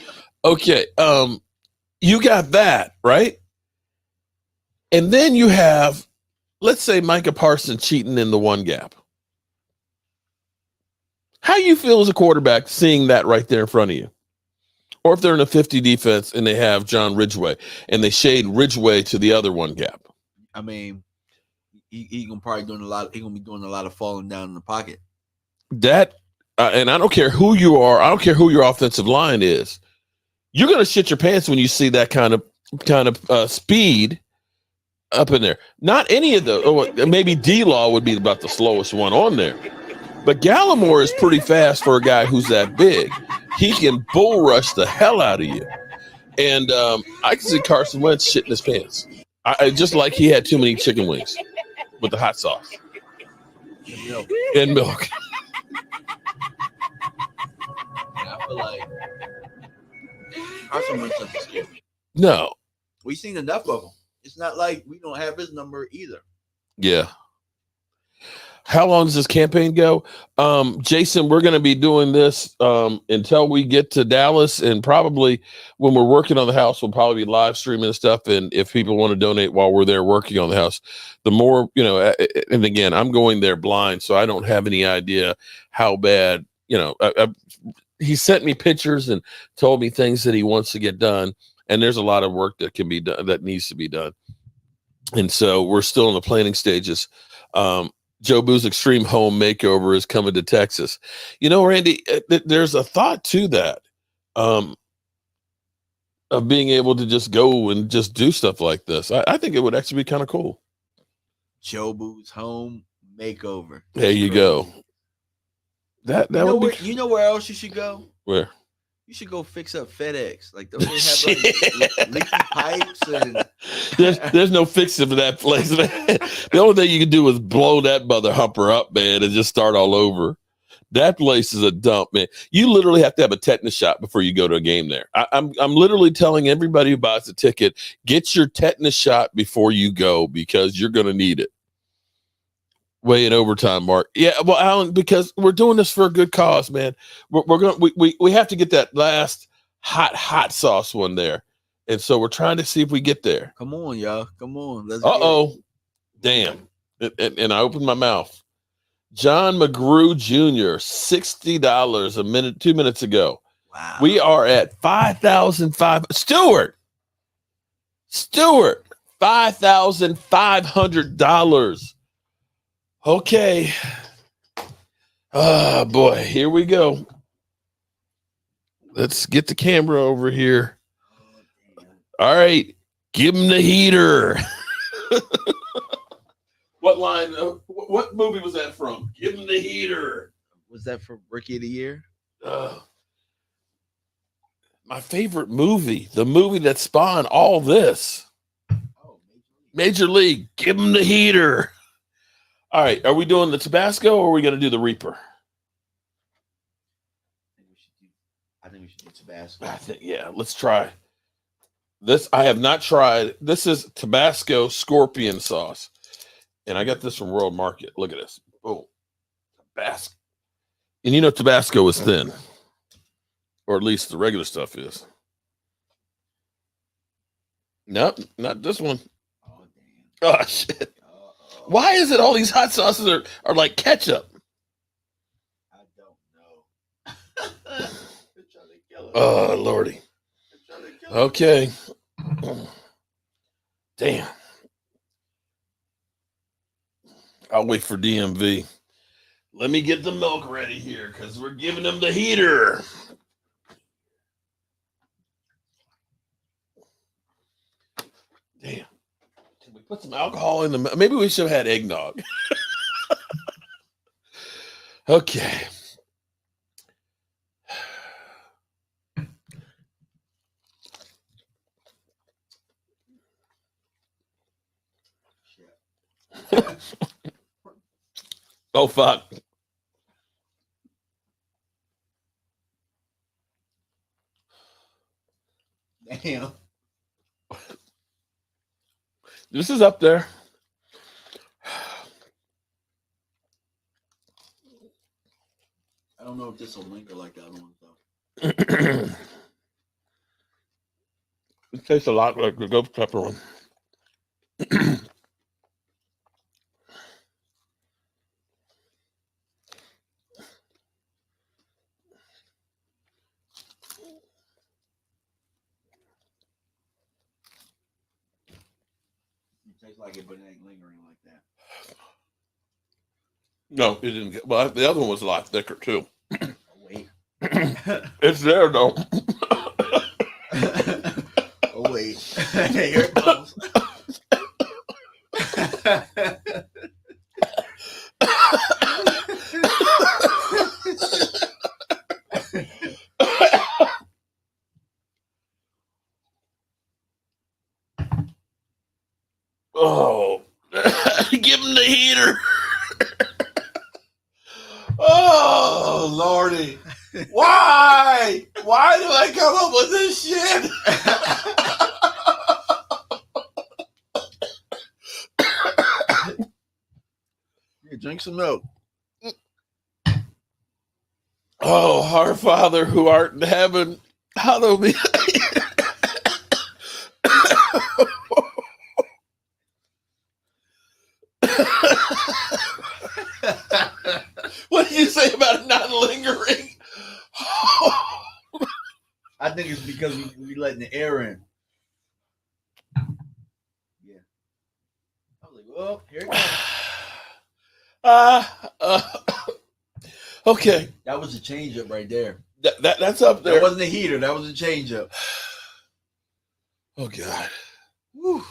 Okay, you got that, right? And then you have, let's say, Micah Parsons cheating in the one gap. How you feel as a quarterback seeing that right there in front of you? Or if they're in a 50 defense and they have John Ridgeway and they shade Ridgeway to the other one gap. I mean, he gonna probably doing a lot. He gonna be doing a lot of falling down in the pocket. That and I don't care who you are. I don't care who your offensive line is. You're gonna shit your pants when you see that kind of speed up in there. Not any of the. Maybe D-Law would be about the slowest one on there, but Gallimore is pretty fast for a guy who's that big. He can bull rush the hell out of you, and I can see Carson Wentz shitting his pants. I just like he had too many chicken wings with the hot sauce and milk. Yeah, I feel like Carson Wentz doesn't scare me. No. We've seen enough of him. It's not like we don't have his number either. Yeah. How long does this campaign go? Jason, we're going to be doing this until we get to Dallas, and probably when we're working on the house, we'll probably be live streaming and stuff. And if people want to donate while we're there working on the house, the more, you know, and again, I'm going there blind, so I don't have any idea how bad, you know, he sent me pictures and told me things that he wants to get done. And there's a lot of work that can be done, that needs to be done. And so we're still in the planning stages. Joe Boo's Extreme Home Makeover is coming to Texas. You know, Randy, there's a thought to that, of being able to just go and just do stuff like this. I think it would actually be kind of cool. Joe Boo's Home Makeover. There you go. That would be. You know where else you should go? Where? You should go fix up FedEx. Like, don't they have like leaky pipes and there's no fixing for that place, man. The only thing you can do is blow that mother humper up, man, and just start all over. That place is a dump, man. You literally have to have a tetanus shot before you go to a game there. I'm literally telling everybody who buys a ticket, get your tetanus shot before you go, because you're going to need it. Way in overtime, Mark. Yeah, well, Alan, because we're doing this for a good cause, man. We have to get that last hot sauce one there, and so we're trying to see if we get there. Come on, y'all. Come on. Let's Damn. And I opened my mouth. John McGrew Jr., $60 a minute, 2 minutes ago. Wow. We are at $5,500. Stewart, $5,500. Okay. Oh, boy. Here we go. Let's get the camera over here. All right. Give him the heater. What line? What movie was that from? Give him the heater. Was that for Rookie of the Year? My favorite movie. The movie that spawned all this. Major League. Give him the heater. All right, are we doing the Tabasco or are we going to do the Reaper? I think we should do Tabasco. Yeah, let's try. This I have not tried. This is Tabasco scorpion sauce. And I got this from World Market. Look at this. Boom. Tabasco. And you know Tabasco is thin. Or at least the regular stuff is. Nope, not this one. Oh, shit. Why is it all these hot sauces are like ketchup? I don't know. Oh, Lordy. Okay. Damn. I'll wait for DMV. Let me get the milk ready here because we're giving them the heater. Damn. Can we put some alcohol in the milk? Maybe we should have had eggnog. Okay. Oh, fuck. Damn. This is up there. I don't know if this will linger like the other one, though. It tastes a lot like the ghost pepper one. It tastes like it, but it ain't lingering like that. No, it didn't get. Well, the other one was a lot thicker too. Oh, wait. It's there though. Oh, wait. Here it comes. Oh, give him the heater. Oh, Lordy. Why? Why do I come up with this shit? Here, drink some milk. Oh, our Father who art in heaven, hallowed be. What did you say about it not lingering? I think it's because we letting the air in. Yeah. I was like, well, here it comes. Okay. That was a change up right there. That's up there. That wasn't a heater. That was a change up. Oh, God. Whew.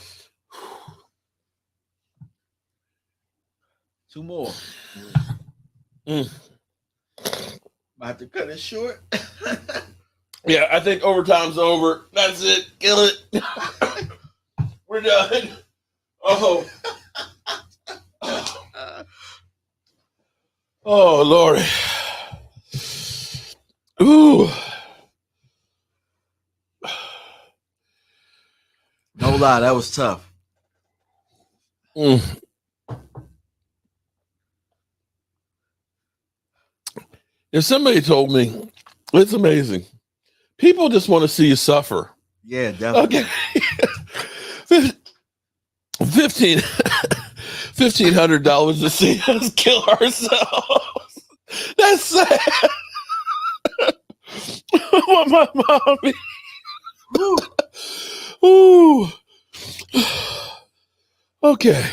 2 more. Might have to cut it short. Yeah, I think overtime's over. That's it. Kill it. We're done. Oh. Oh, Lord. Ooh. No lie, that was tough. If somebody told me, it's amazing. People just want to see you suffer. Yeah, definitely. Okay. $1,500 to see us kill ourselves. That's sad. What my mommy. Ooh. Okay.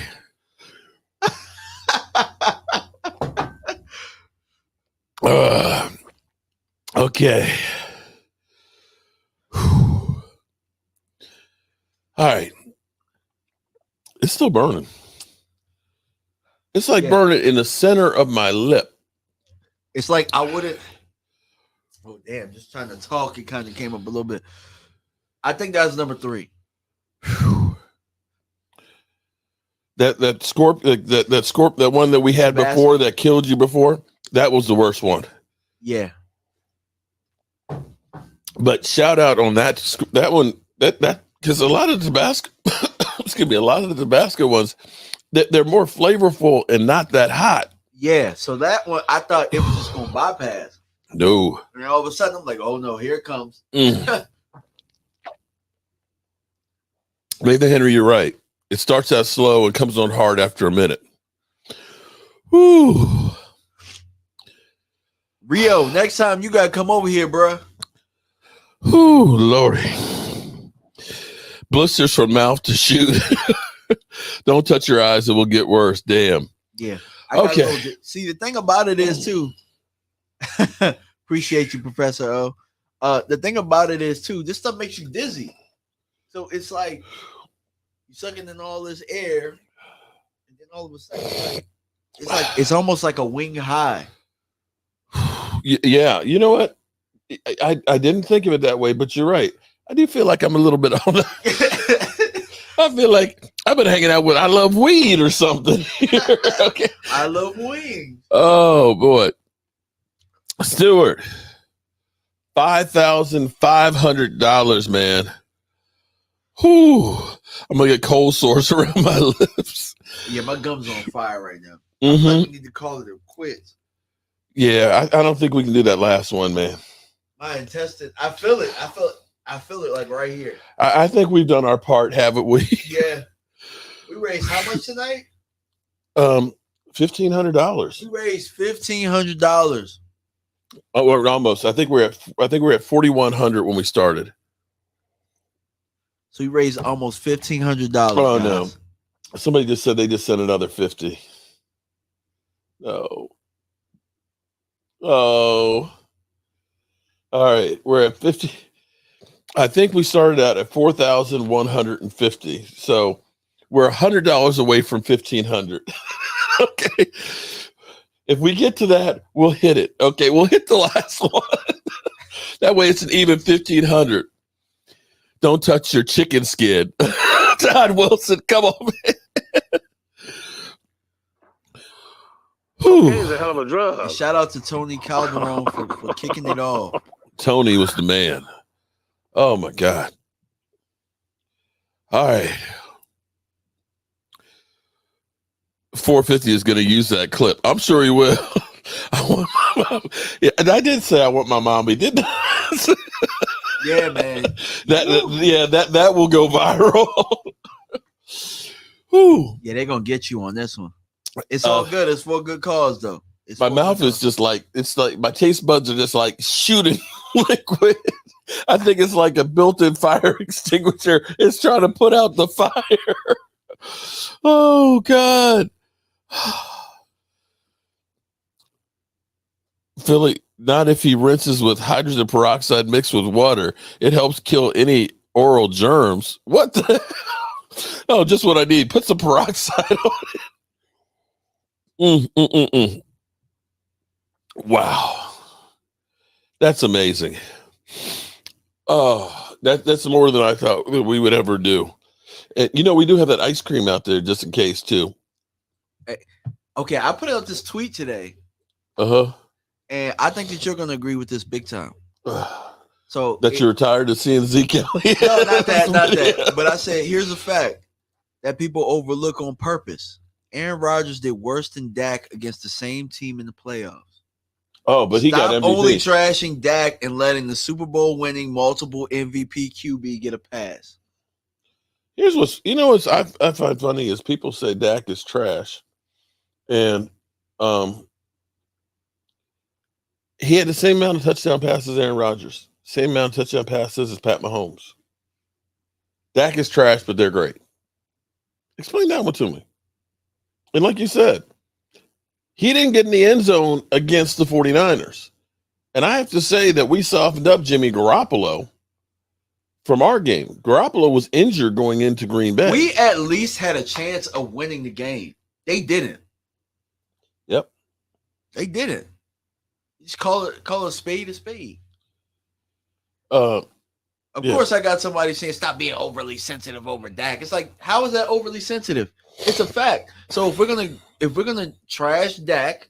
Okay. All right. It's still burning. It's like burning in the center of my lip. It's like I wouldn't. Oh, damn. Just trying to talk. It kind of came up a little bit. I think that's number 3. That that one that we had Tabasco. before that killed you before, that was the worst one. Yeah. But shout out on that one, that because a lot of Tabasco, excuse me, a lot of the Tabasco ones, they're more flavorful and not that hot. Yeah. So that one, I thought it was just going to bypass. No. And all of a sudden, I'm like, oh no, here it comes. Nathan Henry, you're right. It starts out slow and comes on hard after a minute. Woo. Rio, next time you got to come over here, bro. Whoo, Lordy. Blisters from mouth to shoot. Don't touch your eyes, it will get worse. Damn. Yeah. I gotta Okay. go. See, the thing about it is too. Appreciate you, Professor O. The thing about it is too. This stuff makes you dizzy. So it's like you're sucking in all this air, and then all of a sudden, it's almost like a wing high. Yeah, you know what? I didn't think of it that way, but you're right. I do feel like I'm a little bit on that. I feel like I've been hanging out with I Love Weed or something. Okay. I love wings. Oh boy. Stewart. $5,500, man. Whew. I'm gonna get cold sores around my lips. Yeah, my gums on fire right now. Mm-hmm. Like we need to call it a quit. Yeah, I don't think we can do that last one, man. My intestine, I feel it. I feel it like right here. I think we've done our part, haven't we? Yeah. We raised how much tonight? $1,500. We raised $1,500. Oh, we're almost. I think we're at 4,100 when we started. So we raised almost $1,500. Oh guys. no! Somebody just said they just sent another 50. Oh. Oh. All right, we're at 50. I think we started out at 4,150. So we're $100 away from 1,500. Okay. If we get to that, we'll hit it. Okay, we'll hit the last one. That way it's an even 1,500. Don't touch your chicken skin. Todd Wilson, come on, man. It's a hell of a drug. And shout out to Tony Calderon for kicking it off. Tony was the man. Oh my God. All right. 450 is going to use that clip. I'm sure he will. I want my mom. Yeah, and I did say I want my mommy, didn't I? Yeah, man. That will go viral. Whew. Yeah, they're gonna get you on this one. It's all good. It's for a good cause, though. My mouth is just like, it's like my taste buds are just like shooting liquid. I think it's like a built-in fire extinguisher. It's trying to put out the fire. Oh God. Philly, not if he rinses with hydrogen peroxide mixed with water. It helps kill any oral germs. What the hell? Oh, just what I need. Put some peroxide on it. Wow. That's amazing. Oh, that's more than I thought we would ever do. And, we do have that ice cream out there just in case, too. Okay, I put out this tweet today. Uh-huh. And I think that you're going to agree with this big time. So that you're tired of seeing Zeke Elliott? No, not that. But I said, here's a fact that people overlook on purpose. Aaron Rodgers did worse than Dak against the same team in the playoffs. Oh, but he got MVP. Only trashing Dak and letting the Super Bowl winning multiple MVP QB get a pass. Here's what's I find funny is people say Dak is trash, and he had the same amount of touchdown passes as Aaron Rodgers, same amount of touchdown passes as Pat Mahomes. Dak is trash, but they're great. Explain that one to me. And like you said, he didn't get in the end zone against the 49ers. And I have to say that we softened up Jimmy Garoppolo from our game. Garoppolo was injured going into Green Bay. We at least had a chance of winning the game. They didn't. Yep. They didn't. Just call a spade a spade. Of course, I got somebody saying stop being overly sensitive over Dak. It's like, how is that overly sensitive? It's a fact. So if we're gonna trash Dak,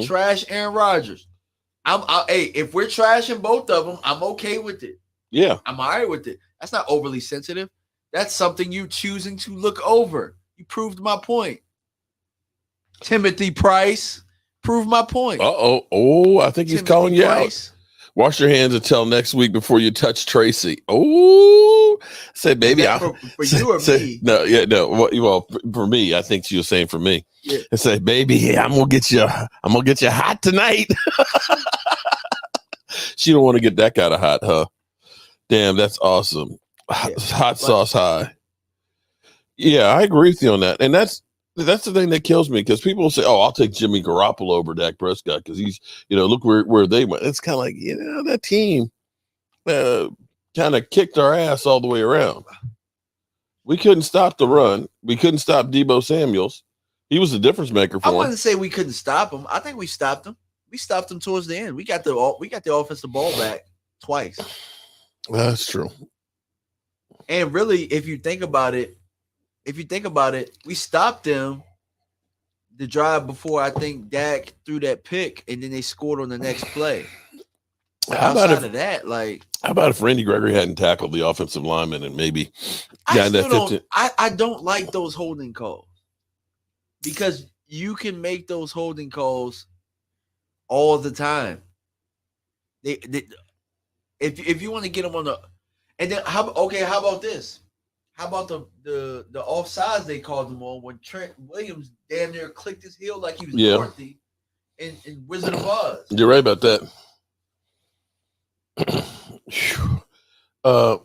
trash Aaron Rodgers, if we're trashing both of them, I'm okay with it. Yeah, I'm all right with it. That's not overly sensitive. That's something you choosing to look over. You proved my point. Timothy Price proved my point. I think he's calling you out. Wash your hands until next week before you touch Tracy. Oh, say, baby, for you or me? No. Well, for me, I think she was saying for me. Yeah. And say, baby, I'm gonna get you hot tonight. She don't want to get that kind of hot, huh? Damn, that's awesome. Hot sauce high. Yeah, I agree with you on that, and that's That's the thing that kills me because people will say, "Oh, I'll take Jimmy Garoppolo over Dak Prescott because he's, look where they went." It's kind of like, that team kind of kicked our ass all the way around. We couldn't stop the run. We couldn't stop Deebo Samuels. He was the difference maker for I him. wouldn't say we couldn't stop him. I think we stopped him. We stopped him towards the end. We got the offensive ball back twice. That's true. And really, if you think about it, we stopped them the drive before I think Dak threw that pick, and then they scored on the next play. How about if Randy Gregory hadn't tackled the offensive lineman and maybe I don't like those holding calls because you can make those holding calls all the time. If you want to get them on the, and then how about this? How about the offsides they called him on when Trent Williams damn near clicked his heel like he was Dorothy in Wizard of Oz? You're right about that.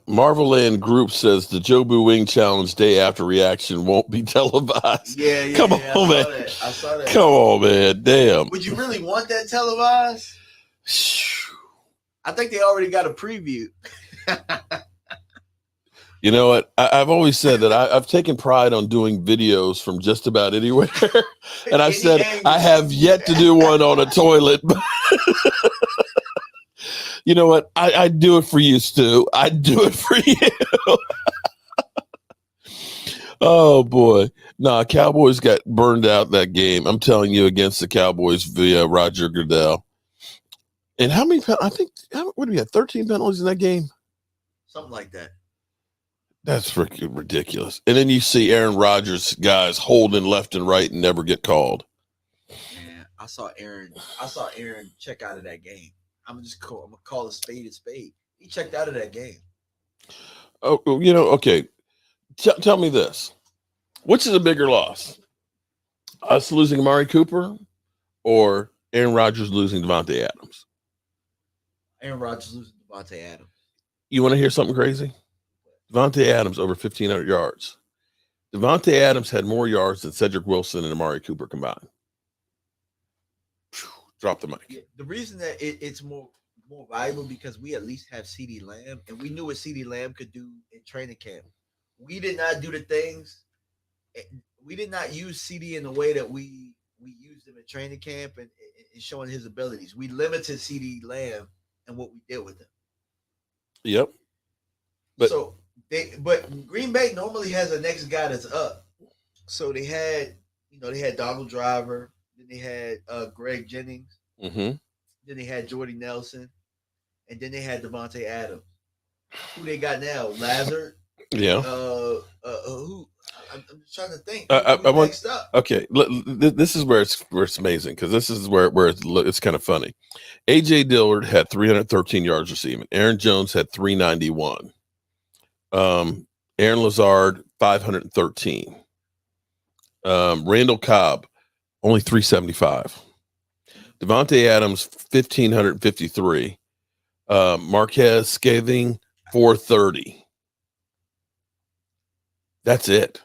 Marvel Land Group says the Jobu Wing Challenge day after reaction won't be televised. Yeah. Come on, man. I saw that. Come on, man. Damn. Would you really want that televised? I think they already got a preview. You know what? I've always said that I've taken pride on doing videos from just about anywhere. And I've said I have yet to do one on a toilet. You know what? I do it for you, Stu. I do it for you. Oh, boy. Nah, Cowboys got burned out that game. I'm telling you, against the Cowboys via Roger Goodell. And how many, what do we have, 13 penalties in that game? Something like that. That's freaking ridiculous. And then you see Aaron Rodgers guys holding left and right and never get called. Man, I saw Aaron check out of that game. I'm gonna call a spade a spade. He checked out of that game. Oh, okay. Tell me this. Which is a bigger loss? Us losing Amari Cooper or Aaron Rodgers losing Devontae Adams? Aaron Rodgers losing Devontae Adams. You want to hear something crazy? Devontae Adams over 1,500 yards. Devontae Adams had more yards than Cedric Wilson and Amari Cooper combined. Drop the mic. Yeah, the reason that it's more valuable because we at least have CeeDee Lamb, and we knew what CeeDee Lamb could do in training camp. We did not do the things. We did not use CeeDee in the way that we used him in training camp and showing his abilities. We limited CeeDee Lamb and what we did with him. Yep. But Green Bay normally has a next guy that's up. So they had Donald Driver. Then they had Greg Jennings. Mm-hmm. Then they had Jordy Nelson. And then they had Devontae Adams. Who they got now? Lazard? Yeah. Who? I'm just trying to think. Next up? Okay. This is where it's amazing because this is where it's kind of funny. A.J. Dillard had 313 yards receiving. Aaron Jones had 391. Aaron Lazard, 513. Randall Cobb, only 375. Devontae Adams, 1,553. Marquez Scathing, 430. That's it.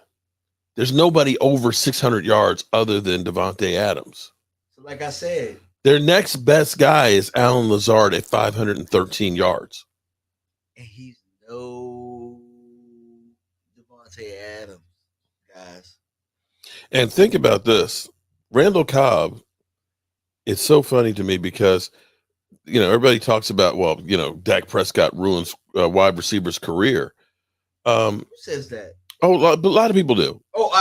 There's nobody over 600 yards other than Devontae Adams. So like I said, their next best guy is Alan Lazard at 513 yards. And he's no Devontae Adams, guys. And think about this. Randall Cobb, it's so funny to me because, everybody talks about, Dak Prescott ruins wide receiver's career. Who says that? Oh, a lot of people do. Oh,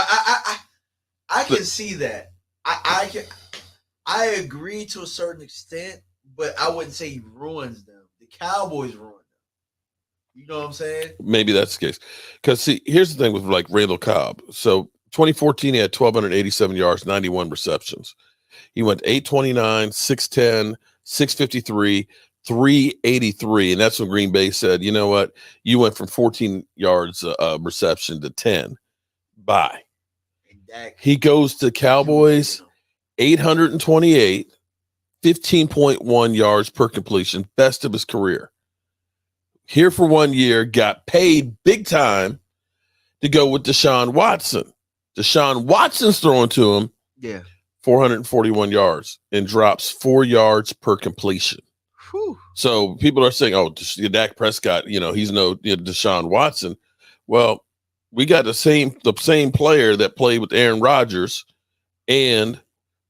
I can see that. I agree to a certain extent, but I wouldn't say he ruins them. The Cowboys ruin them. You know what I'm saying? Maybe that's the case. Because, see, here's the thing with, Randall Cobb. So, 2014, he had 1,287 yards, 91 receptions. He went 829, 610, 653, 383. And that's when Green Bay said, you know what? You went from 14 yards reception to 10. Bye. He goes to Cowboys, 828, 15.1 yards per completion, best of his career. Here for 1 year, got paid big time to go with Deshaun Watson. Deshaun Watson's throwing to him. Yeah. 441 yards and drops 4 yards per completion. Whew. So people are saying, "Oh, Dak Prescott, he's no Deshaun Watson." Well, we got the same player that played with Aaron Rodgers and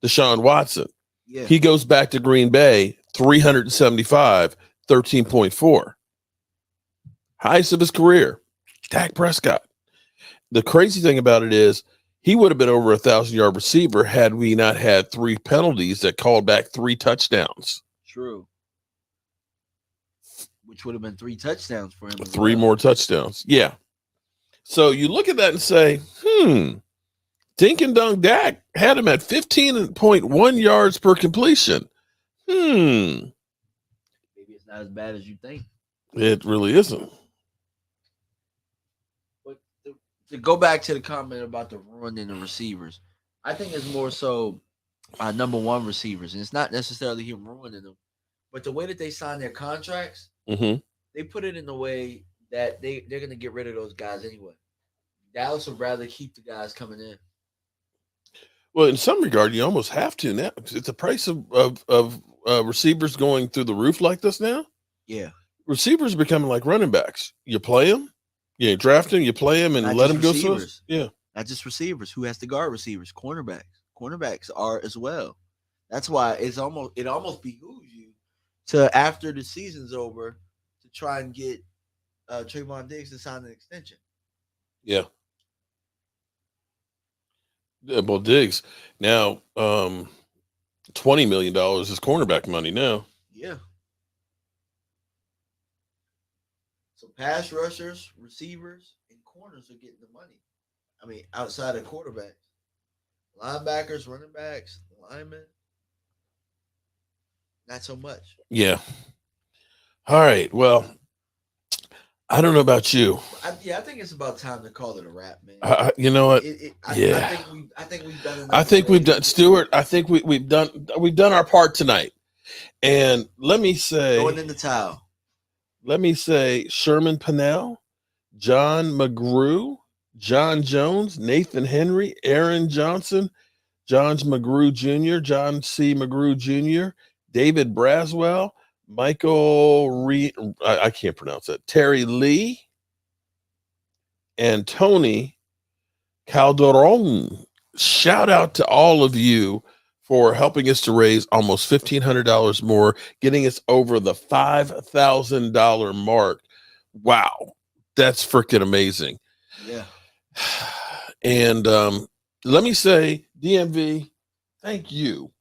Deshaun Watson. Yeah. He goes back to Green Bay, 375, 13.4. Highest of his career. Dak Prescott. The crazy thing about it is he would have been over 1,000-yard receiver had we not had 3 penalties that called back 3 touchdowns. True. Which would have been 3 touchdowns for him. 3 more touchdowns. Yeah. So you look at that and say, Dink and Dunk Dak had him at 15.1 yards per completion. Maybe it's not as bad as you think. It really isn't. But to go back to the comment about the ruining the receivers, I think it's more so number one receivers. And it's not necessarily him ruining them, but the way that they sign their contracts, they put it in a way that they're going to get rid of those guys anyway. Dallas would rather keep the guys coming in. Well, in some regard, you almost have to now. It's the price of receivers going through the roof like this now. Yeah. Receivers are becoming like running backs. You play them, you draft them, you play them, and Not let just them go through. receivers. Yeah. Not just receivers. Who has to guard receivers? Cornerbacks. Cornerbacks are as well. That's why it almost behooves you to, after the season's over, to try and get Trayvon Diggs to sign an extension. Yeah. Well, Diggs now, $20 million is cornerback money now. Yeah. So pass rushers, receivers, and corners are getting the money. I mean, outside of quarterbacks, linebackers, running backs, linemen, not so much. Yeah. All right. Well, I don't know about you. I think it's about time to call it a wrap, man. You know what? I think we've done enough. I think we've done, Stuart. I think we've done our part tonight. And let me say, going in the towel. Let me say, Sherman Pennell, John McGrew, John Jones, Nathan Henry, Aaron Johnson, John McGrew Jr., John C. McGrew Jr., David Braswell, Michael I can't pronounce that. Terry Lee and Tony Calderon. Shout out to all of you for helping us to raise almost $1,500 more, getting us over the $5,000 mark. Wow, that's freaking amazing. Yeah. And let me say, DMV, thank you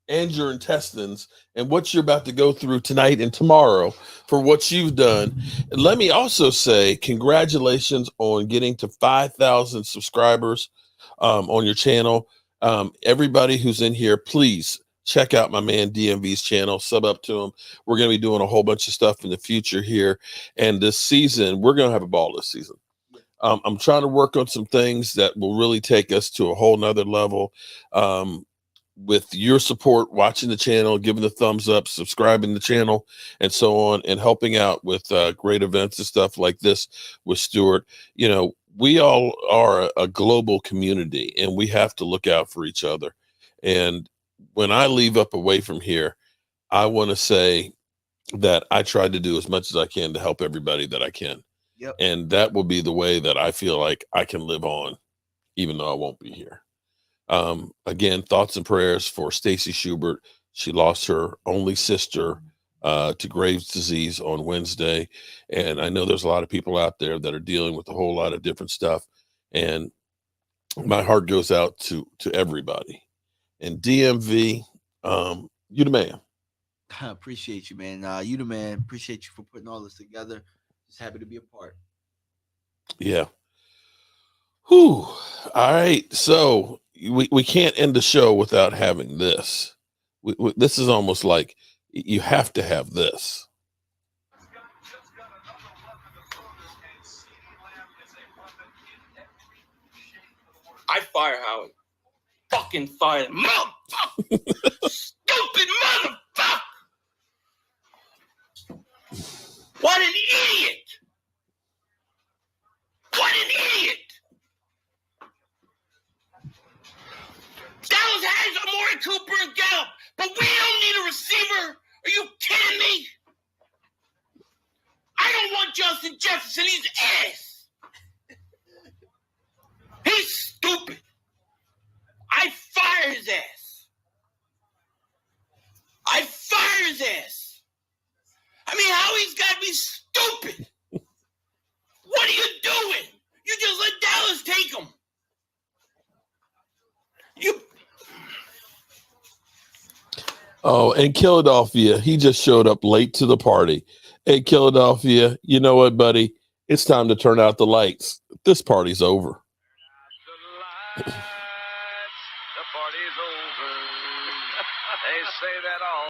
and your intestines and what you're about to go through tonight and tomorrow for what you've done. And let me also say congratulations on getting to 5,000 subscribers on your channel. Everybody who's in here, please check out my man DMV's channel, sub up to him. We're going to be doing a whole bunch of stuff in the future here. And this season, we're going to have a ball this season. I'm trying to work on some things that will really take us to a whole nother level. With your support, watching the channel, giving the thumbs up, subscribing to the channel, and so on, and helping out with great events and stuff like this with Stuart. You know, we all are a global community, and we have to look out for each other. And when I leave up away from here, I want to say that I try to do as much as I can to help everybody that I can. Yep. And that will be the way that I feel like I can live on, even though I won't be here. Again, thoughts and prayers for Stacey Schubert. She lost her only sister to Graves' disease on Wednesday. And I know there's a lot of people out there that are dealing with a whole lot of different stuff. And my heart goes out to everybody. And DMV, you the man. I appreciate you, man. You the man. Appreciate you for putting all this together. Just happy to be a part. Yeah. Whew. All right. So we can't end the show without having this. This is almost like you have to have this. I fire Howard. Fucking fire him. Motherfucker! Stupid motherfucker! What an idiot! What an idiot! Amari Cooper and Gallup, but we don't need a receiver. Are you kidding me? I don't want Justin Jefferson. He's ass. He's stupid. I fire his ass. I fire his ass. I mean, Howie's got to be stupid. What are you doing? You just let Dallas take him. Oh, and Philadelphia, he just showed up late to the party. Hey, Philadelphia, you know what, buddy? It's time to turn out the lights. This party's over.